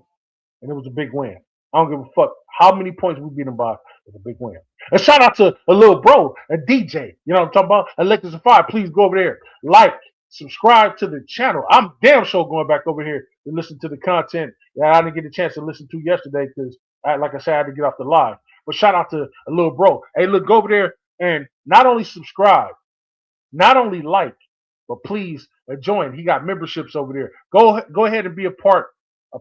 and it was a big win. I don't give a fuck how many points we beat them by. It's a big win. And shout out to a little bro, a DJ. You know what I'm talking about? Alexis and Fire. Please go over there. Like, subscribe to the channel. I'm damn sure going back over here to listen to the content that I didn't get a chance to listen to yesterday because, like I said, I had to get off the live. But shout out to a little bro. Hey, look, go over there and not only subscribe, not only like, but please join. He got memberships over there. Go ahead and be a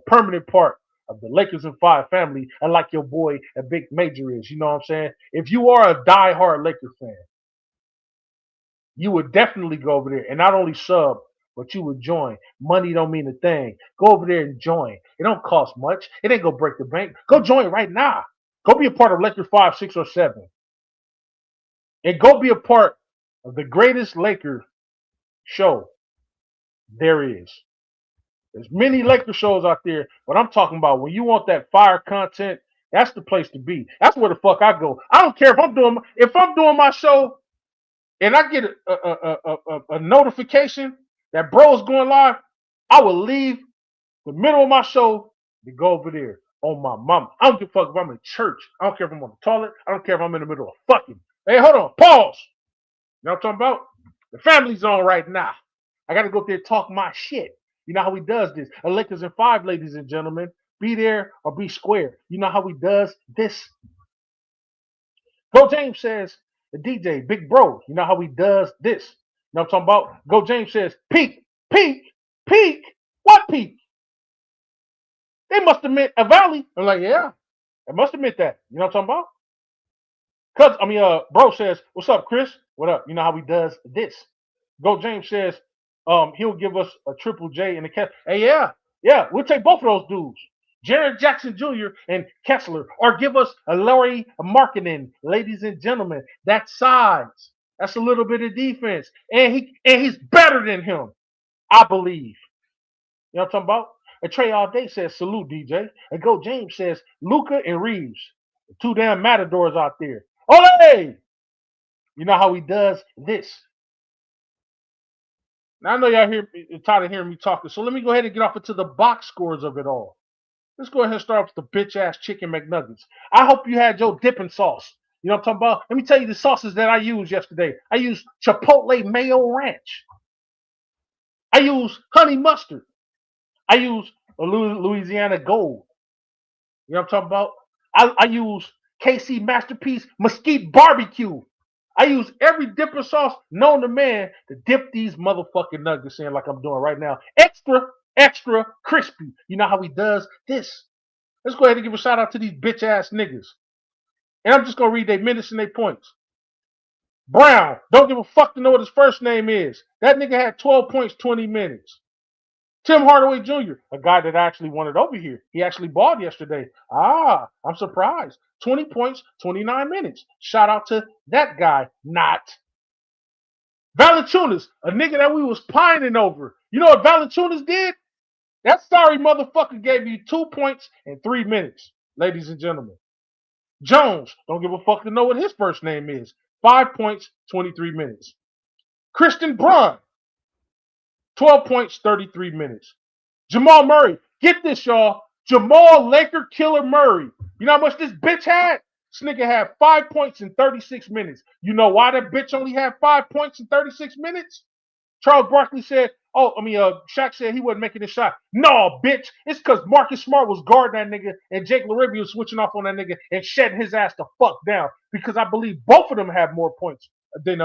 permanent part of the Lakers and Five family, and like your boy a big major is. You know what I'm saying? If you are a diehard Lakers fan, you would definitely go over there and not only sub, but you would join. Money don't mean a thing. Go over there and join. It don't cost much. It ain't gonna break the bank. Go join right now. Go be a part of Lakers 5, 6, or 7. And go be a part of the greatest Lakers show there is. There's many Lakers shows out there, but I'm talking about when you want that fire content, that's the place to be. That's where the fuck I go. I don't care if I'm doing my show and I get a notification that bro's going live, I will leave the middle of my show to go over there on my mama. I don't give a fuck if I'm in church. I don't care if I'm on the toilet. I don't care if I'm in the middle of fucking. Hey, hold on. Pause. You know what I'm talking about? The family's on right now. I got to go up there and talk my shit. You know how he does this. A Lakers and 5, ladies and gentlemen. Be there or be square. You know how he does this. Go James says, the DJ, big bro. You know how he does this. You know what I'm talking about? Go James says, peak, peak, peak. What peak? They must have meant a valley. I'm like, yeah, they must have meant that. You know what I'm talking about? Bro says, what's up, Chris? What up? You know how he does this. Go James says, he'll give us a Triple J and a Kessler. Hey, yeah, we'll take both of those dudes. Jared Jackson Jr. and Kessler, or give us a Lauri Markkanen, ladies and gentlemen. That size, that's a little bit of defense, and he's better than him, I believe. You know what I'm talking about? And Trey All Day says, salute, DJ. And Go James says, Luca and Reeves. Two damn matadors out there. Ole! You know how he does this. Now, I know y'all tired of hearing me talking, so let me go ahead and get off into the box scores of it all. Let's go ahead and start with the bitch-ass chicken McNuggets. I hope you had your dipping sauce. You know what I'm talking about? Let me tell you the sauces that I used yesterday. I used Chipotle Mayo Ranch. I used honey mustard. I used Louisiana Gold. You know what I'm talking about? I use KC Masterpiece Mesquite Barbecue. I use every dipping sauce known to man to dip these motherfucking nuggets in like I'm doing right now. Extra, extra crispy. You know how he does this? Let's go ahead and give a shout out to these bitch ass niggas. And I'm just going to read their minutes and their points. Brown, don't give a fuck to know what his first name is. That nigga had 12 points, 20 minutes. Tim Hardaway Jr., a guy that I actually wanted over here. He actually balled yesterday. I'm surprised. 20 points, 29 minutes. Shout out to that guy. Not. Valanciunas, a nigga that we was pining over. You know what Valanciunas did? That sorry motherfucker gave you 2 points and 3 minutes, ladies and gentlemen. Jones, don't give a fuck to know what his first name is. 5 points, 23 minutes. Christian Braun, 12 points, 33 minutes. Jamal Murray, get this, y'all. Jamal Laker Killer Murray. You know how much this bitch had? This nigga had 5 points in 36 minutes. You know why that bitch only had 5 points in 36 minutes? Charles Barkley said, Shaq said he wasn't making a shot. No, bitch. It's because Marcus Smart was guarding that nigga and Jake LaRivia was switching off on that nigga and shedding his ass the fuck down because I believe both of them have more points than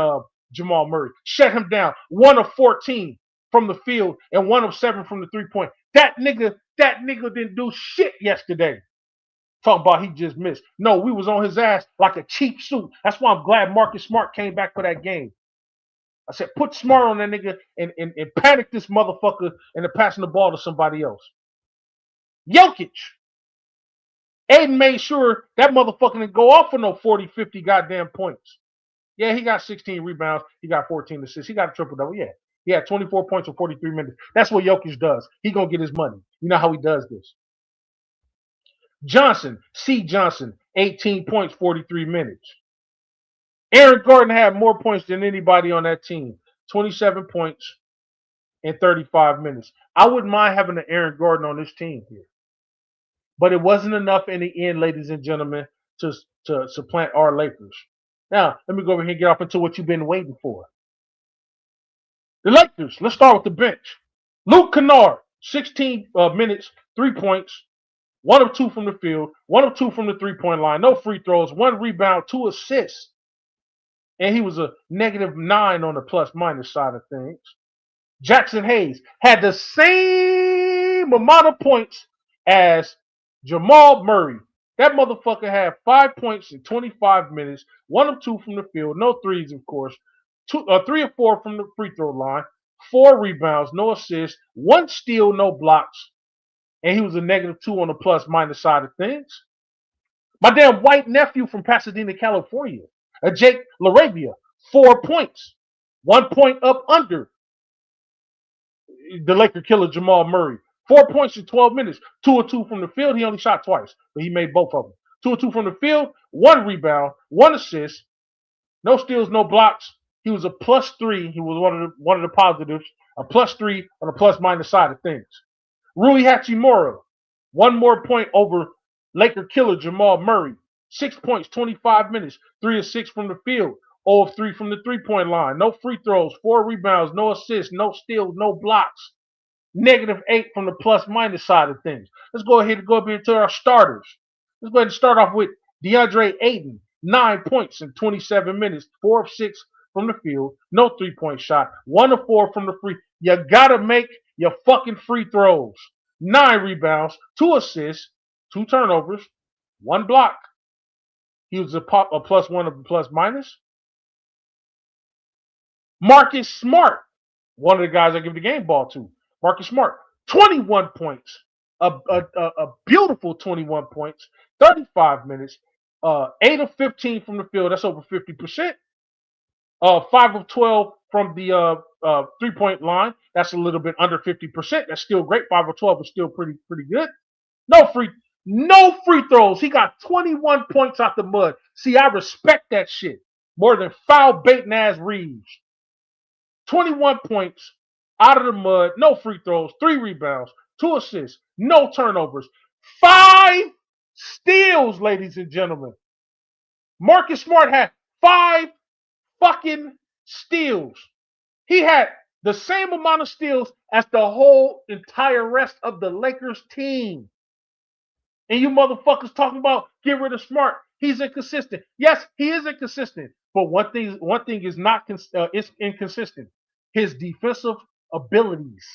Jamal Murray. Shut him down. 1 of 14 from the field and 1 of 7 from the 3-point. That nigga didn't do shit yesterday. Talking about he just missed. No, we was on his ass like a cheap suit. That's why I'm glad Marcus Smart came back for that game. I said, put Smart on that nigga and panic this motherfucker into passing the ball to somebody else. Jokic. Aiden made sure that motherfucker didn't go off for no 40, 50 goddamn points. Yeah, he got 16 rebounds. He got 14 assists. He got a triple-double. Yeah. He had 24 points in 43 minutes. That's what Jokic does. He going to get his money. You know how he does this. Johnson, 18 points, 43 minutes. Aaron Gordon had more points than anybody on that team. 27 points in 35 minutes. I wouldn't mind having an Aaron Gordon on this team here. But it wasn't enough in the end, ladies and gentlemen, to supplant our Lakers. Now, let me go over here and get off into what you've been waiting for. The Lakers, let's start with the bench. Luke Kennard, 16 minutes, 3 points, 1 of 2 from the field, 1 of 2 from the 3-point line, no free throws, 1 rebound, 2 assists. And he was a -9 on the plus-minus side of things. Jackson Hayes had the same amount of points as Jamal Murray. That motherfucker had 5 points in 25 minutes, 1 of 2 from the field, no threes, of course, 3 or 4 from the free throw line, 4 rebounds, no assists, 1 steal, no blocks, and he was a -2 on the plus-minus side of things. My damn white nephew from Pasadena, California, Jake LaRavia, 4 points, 1 point up under the Laker killer Jamal Murray. 4 points in 12 minutes, 2 of 2 from the field. He only shot twice, but he made both of them. 2 of 2 from the field, 1 rebound, 1 assist, no steals, no blocks. He was a +3. He was one of the positives, a +3 on the plus-minus side of things. Rui Hachimura, 1 more point over Laker killer Jamal Murray. 6 points, 25 minutes, 3 of 6 from the field, 0 of 3 from the 3-point line, no free throws, 4 rebounds, no assists, no steals, no blocks. -8 from the plus-minus side of things. Let's go ahead and go up into our starters. Let's go ahead and start off with DeAndre Ayton, 9 points in 27 minutes, 4 of 6 from the field, no 3-point shot, 1 of 4 from the free. You gotta make your fucking free throws. 9 rebounds, 2 assists, 2 turnovers, 1 block. He was a +1 of the plus-minus. Marcus Smart, one of the guys I give the game ball to. Marcus Smart, 21 points. A beautiful 21 points, 35 minutes, 8 of 15 from the field. That's over 50%. 5 of 12 from the 3-point line. That's a little bit under 50%. That's still great. 5 of 12 is still pretty good. No free throws. He got 21 points out the mud. See, I respect that shit more than foul baiting ass Reeves. 21 points out of the mud, no free throws, 3 rebounds, 2 assists, no turnovers, 5 steals, ladies and gentlemen. Marcus Smart had 5 fucking steals. He had the same amount of steals as the whole entire rest of the Lakers team. And you motherfuckers talking about get rid of Smart. He's inconsistent. Yes, he is inconsistent. But one thing is not it's inconsistent. His defensive abilities.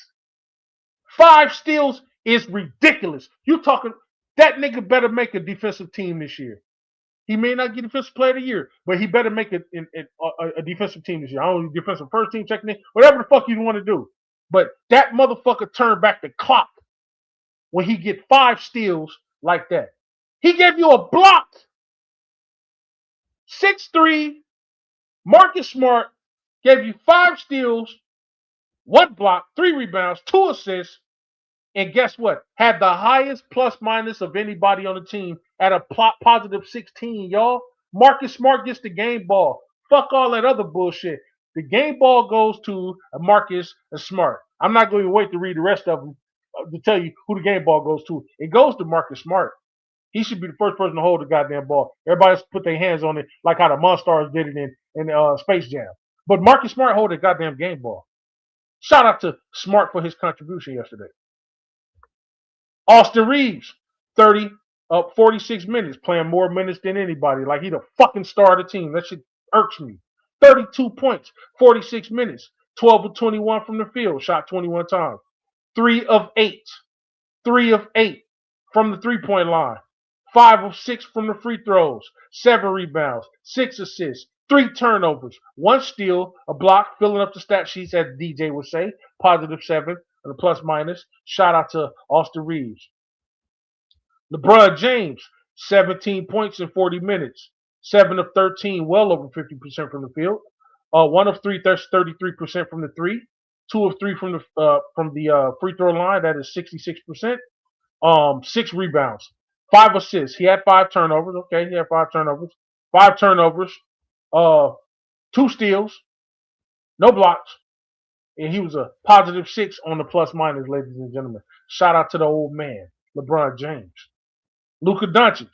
5 steals is ridiculous. You talking that nigga better make a defensive team this year. He may not get defensive player of the year, but he better make a defensive team this year. I don't know, defensive first team, second team, whatever the fuck you want to do. But that motherfucker turned back the clock when he get 5 steals like that. He gave you a block. 6'3", Marcus Smart gave you 5 steals, 1 block, 3 rebounds, 2 assists, and guess what? Had the highest plus minus of anybody on the team at a positive 16, y'all. Marcus Smart gets the game ball. Fuck all that other bullshit. The game ball goes to Marcus Smart. I'm not going to wait to read the rest of them to tell you who the game ball goes to. It goes to Marcus Smart. He should be the first person to hold the goddamn ball. Everybody else put their hands on it like how the Monstars did it in Space Jam. But Marcus Smart hold the goddamn game ball. Shout out to Smart for his contribution yesterday. Austin Reeves, 46 minutes, playing more minutes than anybody. Like he the fucking star of the team. That shit irks me. 32 points, 46 minutes, 12 of 21 from the field, shot 21 times. 3 of 8. 3 of 8 from the 3-point line. 5 of 6 from the free throws. 7 rebounds, 6 assists, 3 turnovers, 1 steal, a block, filling up the stat sheets as DJ would say. Positive 7 and a plus minus. Shout out to Austin Reeves. LeBron James, 17 points in 40 minutes. 7 of 13, well over 50% from the field. 1 of 3, that's 33% from the 3. 2 of 3 from the free throw line, that is 66%. 6 rebounds, 5 assists. He had 5 turnovers. Okay, he had 5 turnovers. 5 turnovers. 2 steals. No blocks. And he was a positive 6 on the plus minus, ladies and gentlemen. Shout out to the old man, LeBron James. Luka Doncic,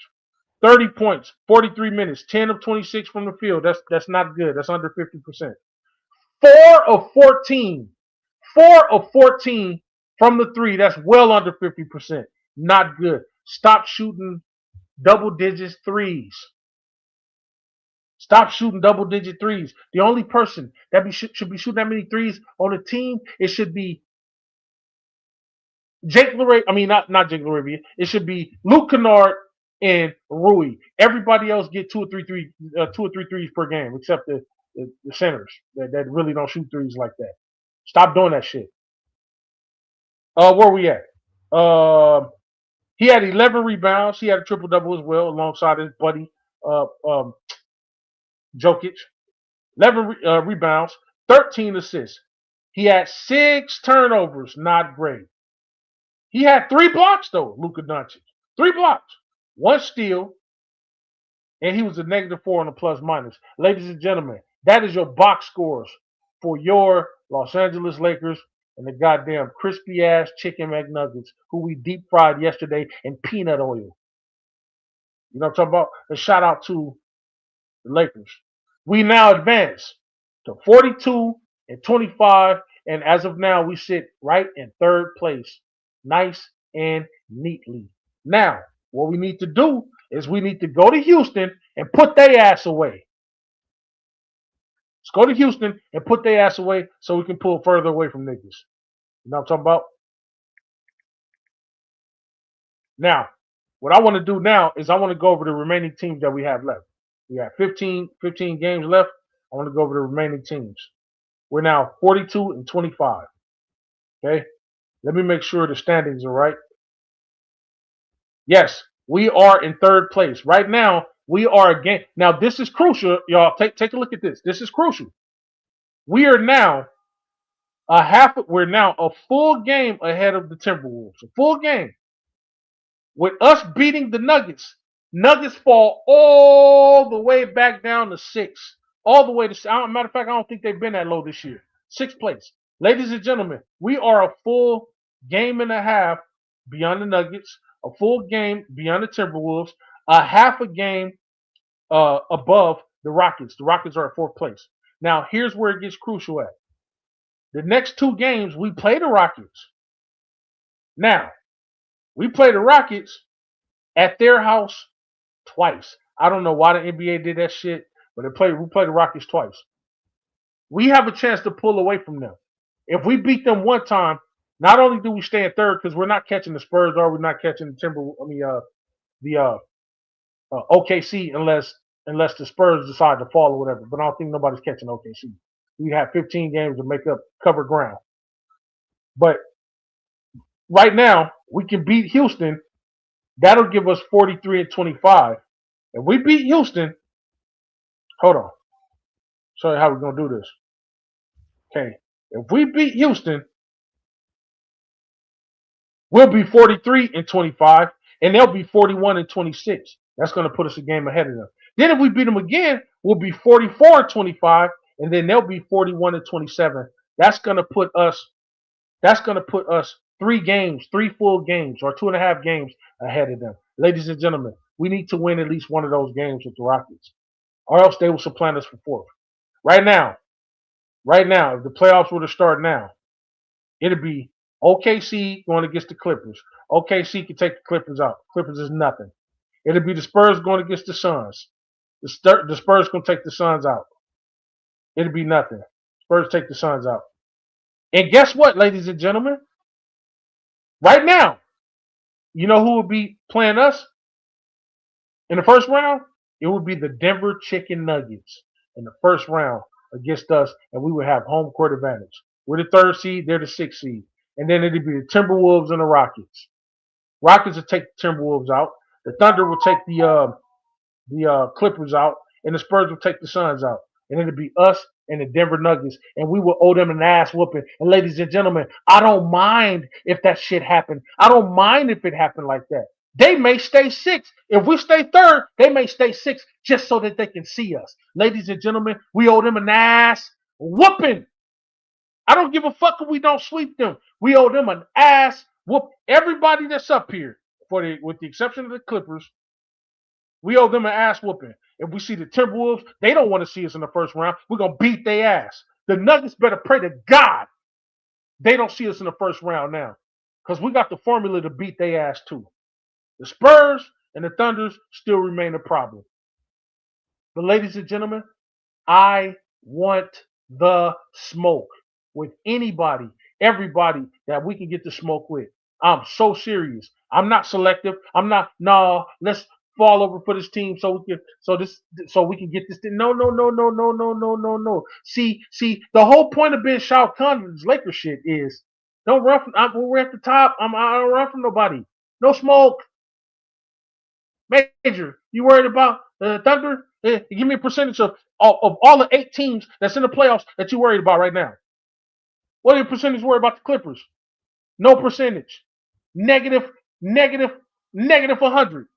30 points, 43 minutes, 10 of 26 from the field. That's not good. That's under 50%. 4 of 14. 4 of 14 from the 3. That's well under 50%. Not good. Stop shooting double-digit threes. Stop shooting double-digit threes. The only person that should be shooting that many threes on a team, it should be Jake LaRavia. I mean, not Jake LaRavia. It should be Luke Kennard and Rui. Everybody else get 2 or 3 threes per game, except the centers that really don't shoot threes like that. Stop doing that shit. Where we at? He had 11 rebounds. He had a triple-double as well, alongside his buddy Jokic. 11 rebounds, 13 assists. He had 6 turnovers. Not great. He had 3 blocks, though, Luka Doncic. 3 blocks. 1 steal. And he was a -4 on the plus minus. Ladies and gentlemen, that is your box scores for your Los Angeles Lakers and the goddamn crispy-ass chicken McNuggets who we deep-fried yesterday in peanut oil. You know what I'm talking about? A shout-out to the Lakers. We now advance to 42-25, and as of now, we sit right in 3rd place, nice and neatly. Now, what we need to do is we need to go to Houston and put their ass away. Let's go to Houston and put their ass away so we can pull further away from niggas. You know what I'm talking about? Now, what I want to do now is I want to go over the remaining teams that we have left. We have 15 games left. I want to go over the remaining teams. We're now 42-25. Okay? Let me make sure the standings are right. Yes, we are in 3rd place. Right now, we are again. Now, this is crucial, y'all. Take a look at this. This is crucial. We are now we're now a full game ahead of the Timberwolves. A full game. With us beating the Nuggets, Nuggets fall all the way back down to 6. All the way to, matter of fact, I don't think they've been that low this year. 6th place. Ladies and gentlemen, we are a full game and a half beyond the Nuggets, a full game beyond the Timberwolves, a half a game above the Rockets. The Rockets are at 4th place. Now, here's where it gets crucial at. The next 2 games, we play the Rockets. Now, we play the Rockets at their house twice. I don't know why the NBA did that shit, but we played the Rockets twice. We have a chance to pull away from them. If we beat them one time, not only do we stay in 3rd because we're not catching the Spurs or we're not catching the OKC unless the Spurs decide to fall or whatever. But I don't think nobody's catching OKC. We have 15 games to cover ground. But right now, we can beat Houston. That'll give us 43-25. If we beat Houston, hold on. Show you how we're gonna do this. Okay. If we beat Houston, we'll be 43-25, and they'll be 41-26. That's gonna put us a game ahead of them. Then if we beat them again, we'll be 44-25, and then they'll be 41-27. That's gonna put us 3 full games, or 2.5 games ahead of them. Ladies and gentlemen, we need to win at least one of those games with the Rockets, or else they will supplant us for 4th. Right now, if the playoffs were to start now, it'd be OKC going against the Clippers. OKC can take the Clippers out. Clippers is nothing. It'd be the Spurs going against the Suns. The Spurs going to take the Suns out. It'd be nothing. Spurs take the Suns out. And guess what, ladies and gentlemen? Right now, you know who would be playing us in the first round? It would be the Denver Chicken Nuggets in the first round against us, and we would have home court advantage. We're the 3rd seed, they're the 6th seed. And then it'd be the Timberwolves and the Rockets. Rockets will take the Timberwolves out. The Thunder will take the Clippers out, and the Spurs will take the Suns out. And it'll be us and the Denver Nuggets, and we will owe them an ass whooping. And ladies and gentlemen, I don't mind if that shit happened. I don't mind if it happened like that. They may stay 6th. If we stay 3rd, they may stay 6th just so that they can see us. Ladies and gentlemen, we owe them an ass whooping. I don't give a fuck if we don't sweep them. We owe them an ass whoop. Everybody that's up here, with the exception of the Clippers, we owe them an ass whooping. If we see the Timberwolves, they don't want to see us in the first round. We're going to beat their ass. The Nuggets better pray to God they don't see us in the first round now, because we got the formula to beat their ass too. The Spurs and the Thunders still remain a problem. But ladies and gentlemen, I want the smoke with anybody, everybody that we can get the smoke with. I'm so serious. I'm not selective. I'm not, let's fall over for this team so we can get this thing. No. See, the whole point of being Shao Kahn's Lakers shit is don't run from, we're at the top. I don't run from nobody. No smoke. Major, you worried about the Thunder? Give me a percentage of all the 8 teams that's in the playoffs that you worried about right now. What are your percentage worried about the Clippers? No percentage. Negative 100.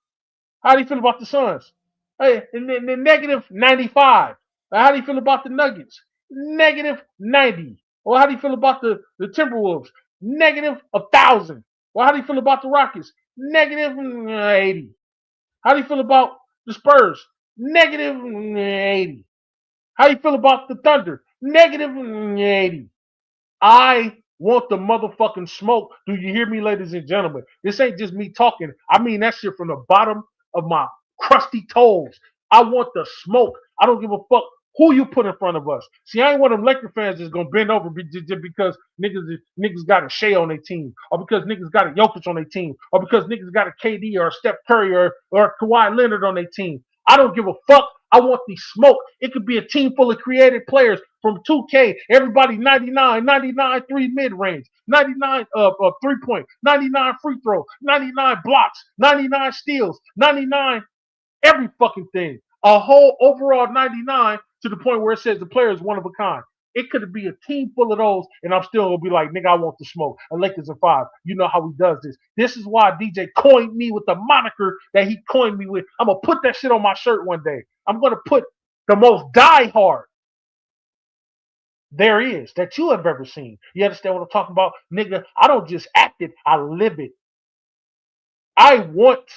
How do you feel about the Suns? Hey, negative 95. How do you feel about the Nuggets? Negative 90. Well, how do you feel about the Timberwolves? Negative 1,000. Well, how do you feel about the Rockets? Negative 80. How do you feel about the Spurs? Negative 80. How do you feel about the Thunder? Negative 80. I want the motherfucking smoke. Do you hear me, ladies and gentlemen? This ain't just me talking. I mean that shit from the bottom of my crusty toes. I want the smoke. I don't give a fuck who you put in front of us. See, I ain't one of them Laker fans that's gonna bend over just because niggas got a Shea on their team, or because niggas got a Jokic on their team, or because niggas got a KD or a Steph Curry or Kawhi Leonard on their team. I don't give a fuck. I want the smoke. It could be a team full of creative players from 2K. Everybody 99 3 mid-range, 99 3-point, 99 free throw, 99 blocks, 99 steals, 99 every fucking thing. A whole overall 99 to the point where it says the player is one of a kind. It could be a team full of those, and I'm still gonna be like, nigga, I want the smoke. And Lakers in 5. You know how he does this. This is why DJ coined me with the moniker that he coined me with. I'm gonna put that shit on my shirt one day. I'm gonna put the most diehard there is that you have ever seen. You understand what I'm talking about? Nigga, I don't just act it, I live it. I want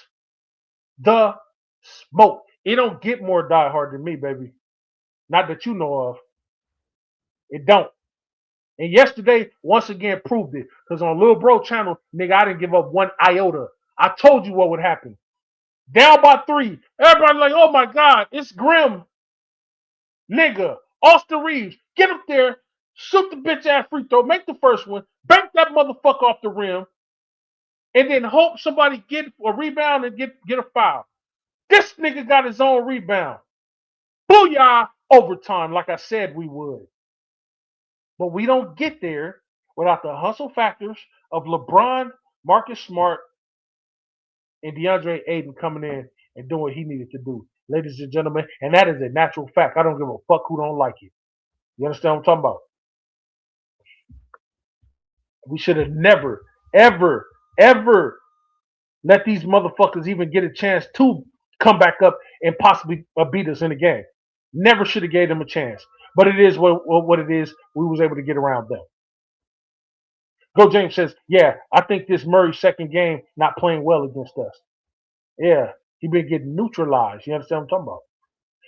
the smoke. It don't get more diehard than me, baby. Not that you know of. It don't. And yesterday, once again, proved it. Because on Lil Bro channel, nigga, I didn't give up one iota. I told you what would happen. Down by 3. Everybody like, oh my God, it's grim. Nigga, Austin Reeves, get up there, shoot the bitch ass free throw, make the first one, bank that motherfucker off the rim, and then hope somebody get a rebound and get a foul. This nigga got his own rebound. Booyah, overtime, like I said we would. But we don't get there without the hustle factors of LeBron, Marcus Smart, and DeAndre Ayton coming in and doing what he needed to do. Ladies and gentlemen, and that is a natural fact. I don't give a fuck who don't like it. You understand what I'm talking about? We should have never, ever, ever let these motherfuckers even get a chance to come back up and possibly beat us in the game. Never should have gave them a chance. But it is what it is. We was able to get around them. Go James says, yeah, I think this Murray second game not playing well against us. Yeah, he been getting neutralized. You understand what I'm talking about?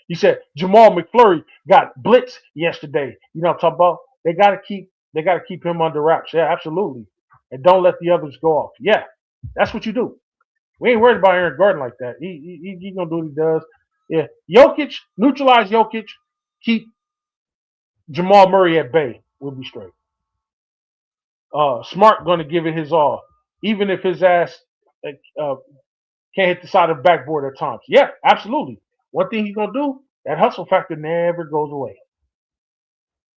He said Jamal McFlurry got blitz yesterday. You know what I'm talking about? They gotta keep him under wraps. Yeah, absolutely. And don't let the others go off. Yeah, that's what you do. We ain't worried about Aaron Gordon like that. He gonna do what he does. Yeah, Jokic, neutralize Jokic, keep Jamal Murray at bay. We'll be straight. Smart gonna give it his all, even if his ass can't hit the side of the backboard at times. Yeah, absolutely. One thing he's gonna do, that hustle factor never goes away.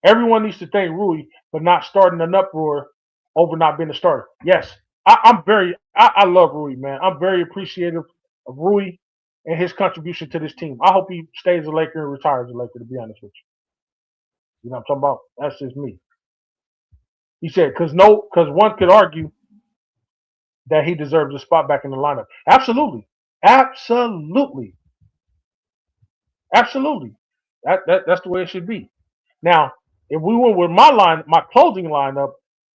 Everyone needs to thank Rui for not starting an uproar over not being a starter. Yes, I love Rui, man. I'm very appreciative of Rui and his contribution to this team. I hope he stays a Laker and retires a Laker, to be honest with you. You know what I'm talking about? That's just me. He said, because one could argue that he deserves a spot back in the lineup. Absolutely. Absolutely. Absolutely. That's the way it should be. Now, if we were with my closing lineup,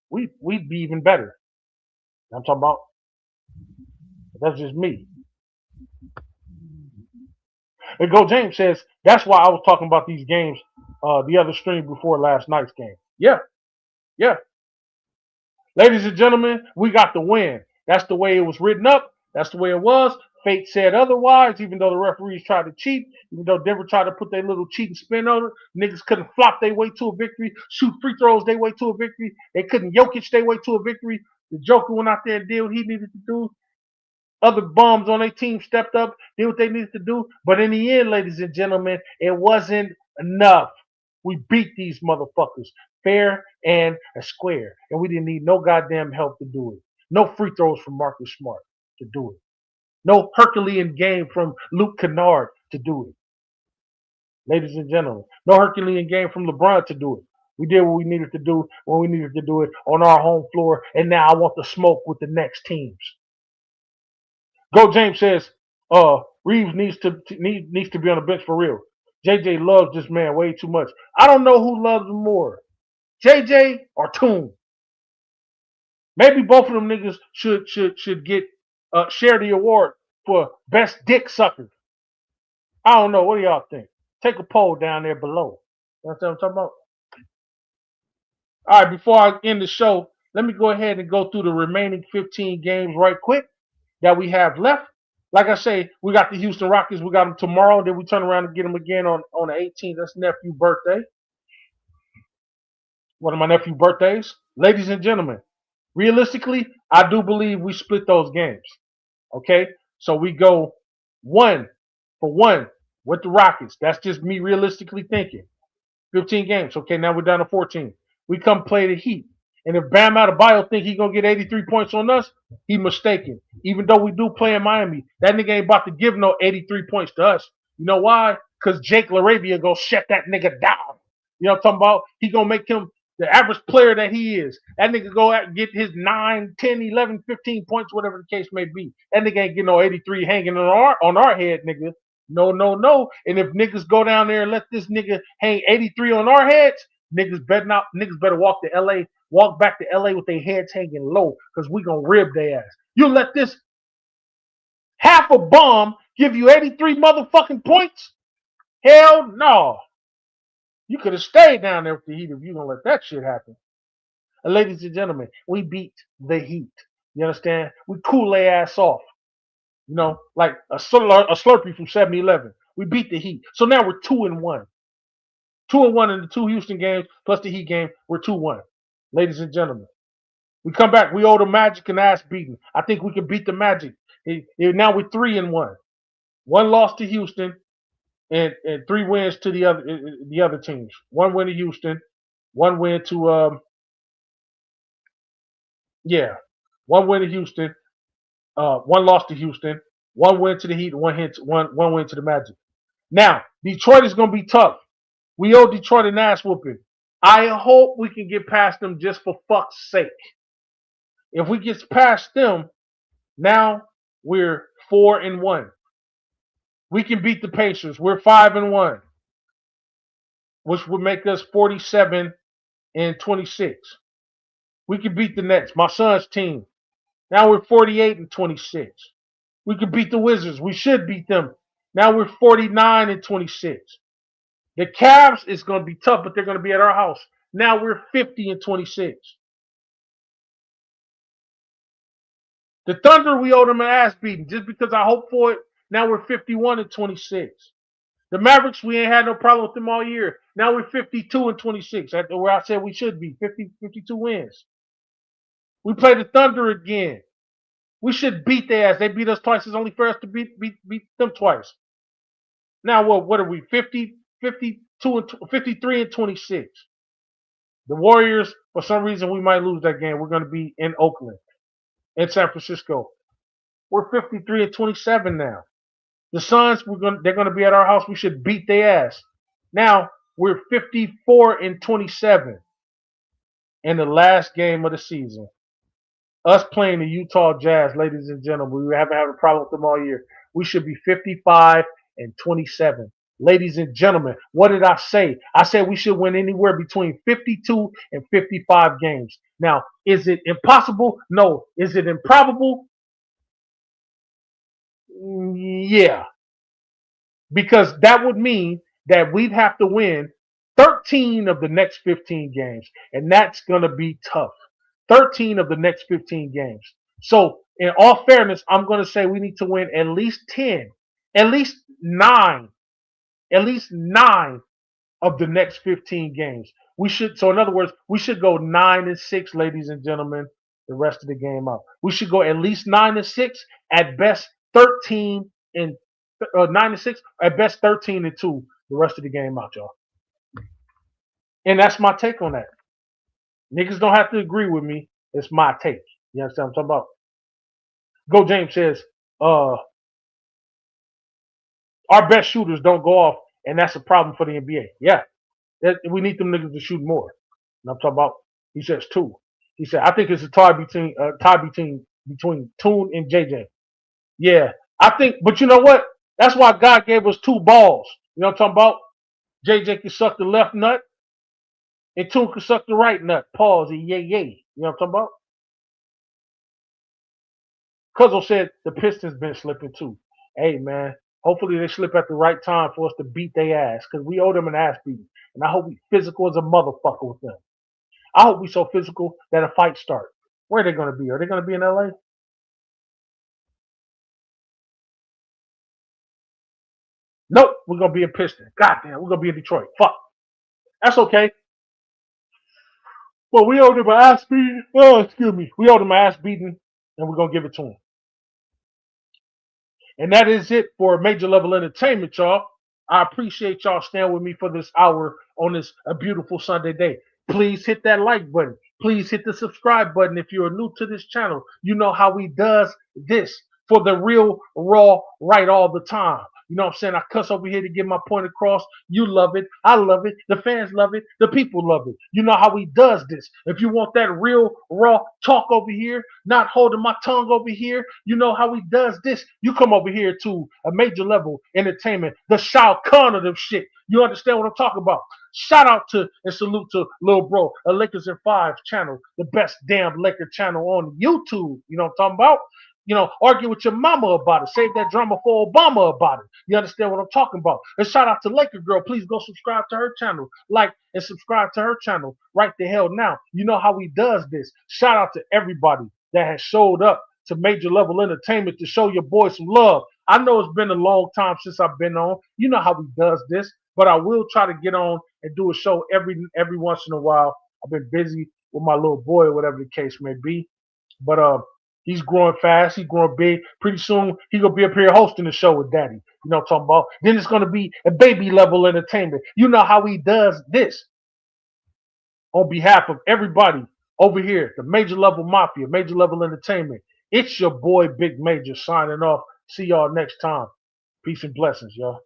we'd be even better. I'm talking about. That's just me. And Go James says that's why I was talking about these games, the other stream before last night's game. Yeah, yeah. Ladies and gentlemen, we got the win. That's the way it was written up. That's the way it was. Fate said otherwise, even though the referees tried to cheat, even though Denver tried to put their little cheating spin on it. Niggas couldn't flop their way to a victory, shoot free throws their way to a victory. They couldn't Jokic their way to a victory. The Joker went out there and did what he needed to do. Other bums on their team stepped up, did what they needed to do. But in the end, ladies and gentlemen, it wasn't enough. We beat these motherfuckers fair and square. And we didn't need no goddamn help to do it. No free throws from Marcus Smart to do it. No Herculean game from Luke Kennard to do it. Ladies and gentlemen, no Herculean game from LeBron to do it. We did what we needed to do when we needed to do it on our home floor. And now I want the smoke with the next teams. Go James says, Reeves needs to be on the bench for real. JJ loves this man way too much. I don't know who loves him more, JJ or Toon. Maybe both of them niggas should get share the award for best dick sucker. I don't know. What do y'all think? Take a poll down there below. You know what I'm talking about? All right, before I end the show, let me go ahead and go through the remaining 15 games right quick that we have left. Like I say, we got the Houston Rockets. We got them tomorrow. Then we turn around and get them again on the 18th. That's nephew's birthday. One of my nephew's birthdays. Ladies and gentlemen, realistically, I do believe we split those games. Okay? So we go 1-1 with the Rockets. That's just me realistically thinking. 15 games. Okay, now we're down to 14. We come play the Heat. And if Bam Adebayo think he gonna get 83 points on us, he mistaken. Even though we do play in Miami, that nigga ain't about to give no 83 points to us. You know why? Because Jake LaRavia gonna shut that nigga down. You know what I'm talking about? He gonna make him the average player that he is. That nigga go out and get his 9, 10, 11, 15 points, whatever the case may be. That nigga ain't get no 83 hanging on our head, nigga. No, no, no. And if niggas go down there and let this nigga hang 83 on our heads, niggas better walk back to LA with their heads hanging low, because we gonna rib their ass. You let this half a bomb give you 83 motherfucking points? Hell no. You could have stayed down there with the Heat if you gonna let that shit happen. And ladies and gentlemen, we beat the Heat. You understand? We cool their ass off. You know, like a Slurpee from 7-Eleven. We beat the Heat. So now we're 2-1. 2-1 in the 2 Houston games plus the Heat game. We're 2-1. Ladies and gentlemen, we come back. We owe the Magic an ass beating. I think we can beat the Magic. Now we're 3-1. 1 loss to Houston and 3 wins to the other teams. 1 win to Houston, 1 win to 1 win to Houston, 1 loss to Houston, 1 win to the Heat, 1 win to the Magic. Now, Detroit is gonna be tough. We owe Detroit an ass whooping. I hope we can get past them just for fuck's sake. If we get past them, now we're 4-1. We can beat the Pacers. We're 5-1, which would make us 47-26. We can beat the Nets, my son's team. Now we're 48-26. We can beat the Wizards. We should beat them. Now we're 49-26. The Cavs is going to be tough, but they're going to be at our house. Now we're 50-26. The Thunder, we owe them an ass beating just because I hope for it. Now we're 51-26. The Mavericks, we ain't had no problem with them all year. Now we're 52-26, at where I said we should be, 52 wins. We play the Thunder again. We should beat their ass. They beat us twice. It's only fair us to beat them twice. Now what are we? 53-26. The Warriors, for some reason, we might lose that game. We're going to be in Oakland, in San Francisco. We're 53-27 now. The Suns, they're going to be at our house. We should beat their ass. Now we're 54-27 in the last game of the season. Us playing the Utah Jazz, ladies and gentlemen, we haven't had a problem with them all year. We should be 55-27. Ladies and gentlemen, what did I say? I said we should win anywhere between 52 and 55 games. Now, is it impossible? No. Is it improbable? Yeah. Because that would mean that we'd have to win 13 of the next 15 games. And that's going to be tough. 13 of the next 15 games. So, in all fairness, I'm going to say we need to win at least 10, at least 9 of the next 15 games. So in other words, we should go 9-6, ladies and gentlemen, the rest of the game out. We should go at least 9-6, at best 9-6, at best 13-2, the rest of the game out, y'all. And that's my take on that. Niggas don't have to agree with me. It's my take. You understand what I'm talking about? Go James says, our best shooters don't go off, and that's a problem for the NBA. Yeah. We need them niggas to shoot more. And I'm talking about, he says 2. He said, I think it's a tie between Toon and JJ. Yeah. I think, but you know what? That's why God gave us 2 balls. You know what I'm talking about? JJ can suck the left nut, and Toon can suck the right nut. Pause. Yay. You know what I'm talking about? Cuzzo said the Pistons been slipping too. Hey, man. Hopefully they slip at the right time for us to beat their ass, because we owe them an ass beating. And I hope we physical as a motherfucker with them. I hope we so physical that a fight starts. Where are they going to be? Are they going to be in LA? Nope. We're going to be in Piston. Goddamn, we're going to be in Detroit. Fuck. That's okay. Well, we owe them an ass beating. Oh, excuse me. We owe them an ass beating, and we're going to give it to them. And that is it for Major Level Entertainment, y'all. I appreciate y'all staying with me for this hour on this a beautiful Sunday day. Please hit that like button. Please hit the subscribe button if you're new to this channel. You know how we does this for the real, raw, right all the time. You know what I'm saying? I cuss over here to get my point across. You love it. I love it. The fans love it. The people love it. You know how he does this. If you want that real, raw talk over here, not holding my tongue over here, you know how he does this. You come over here to a Major Level Entertainment, the Shao Kahn of them shit. You understand what I'm talking about? Shout out to and salute to Lil Bro, a Lakers in 5 channel, the best damn Laker channel on YouTube. You know what I'm talking about? You know, argue with your mama about it. Save that drama for Obama about it. You understand what I'm talking about? And shout out to Laker Girl. Please go subscribe to her channel. Like and subscribe to her channel right the hell now. You know how he does this. Shout out to everybody that has showed up to Major Level Entertainment to show your boy some love. I know it's been a long time since I've been on. You know how he does this. But I will try to get on and do a show every once in a while. I've been busy with my little boy or whatever the case may be. But he's growing fast. He's growing big. Pretty soon, he's going to be up here hosting the show with Daddy. You know what I'm talking about? Then it's going to be a Baby Level Entertainment. You know how he does this. On behalf of everybody over here, the Major Level Mafia, Major Level Entertainment, it's your boy Big Major signing off. See y'all next time. Peace and blessings, y'all.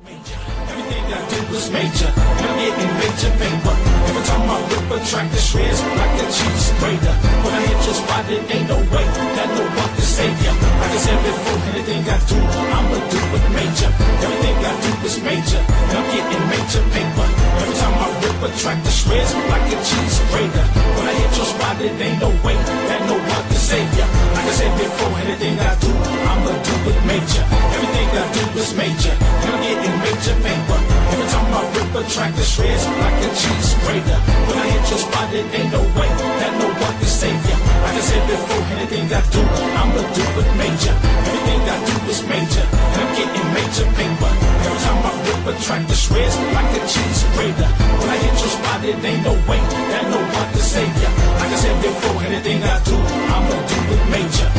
Everything I do is major. I'm getting major paper. Every time I whip a track, the shreds like a cheese grater. When I hit your spot, it ain't no way that no one can save ya. Like I said before, anything I do, I'ma do it major. Everything I do is major. And I'm getting major paper. Every time I whip a track, the shreds like a cheese grater. When I hit your spot, it ain't no way that no one can save ya. Like I said before, anything I do, I'ma do it major. Everything I do is major. And I'm getting major paper. Every time I rip a track, the shreds like a cheese grater. When I hit your spot, it ain't no way that no one can save ya. Like I said before, anything I do, I'ma do it major. Everything I do is major, and I'm getting major paper. Every time I rip a track, the shreds like a cheese grater. When I hit your spot, it ain't no way that no one can save ya. Like I said before, anything I do, I'ma do it major.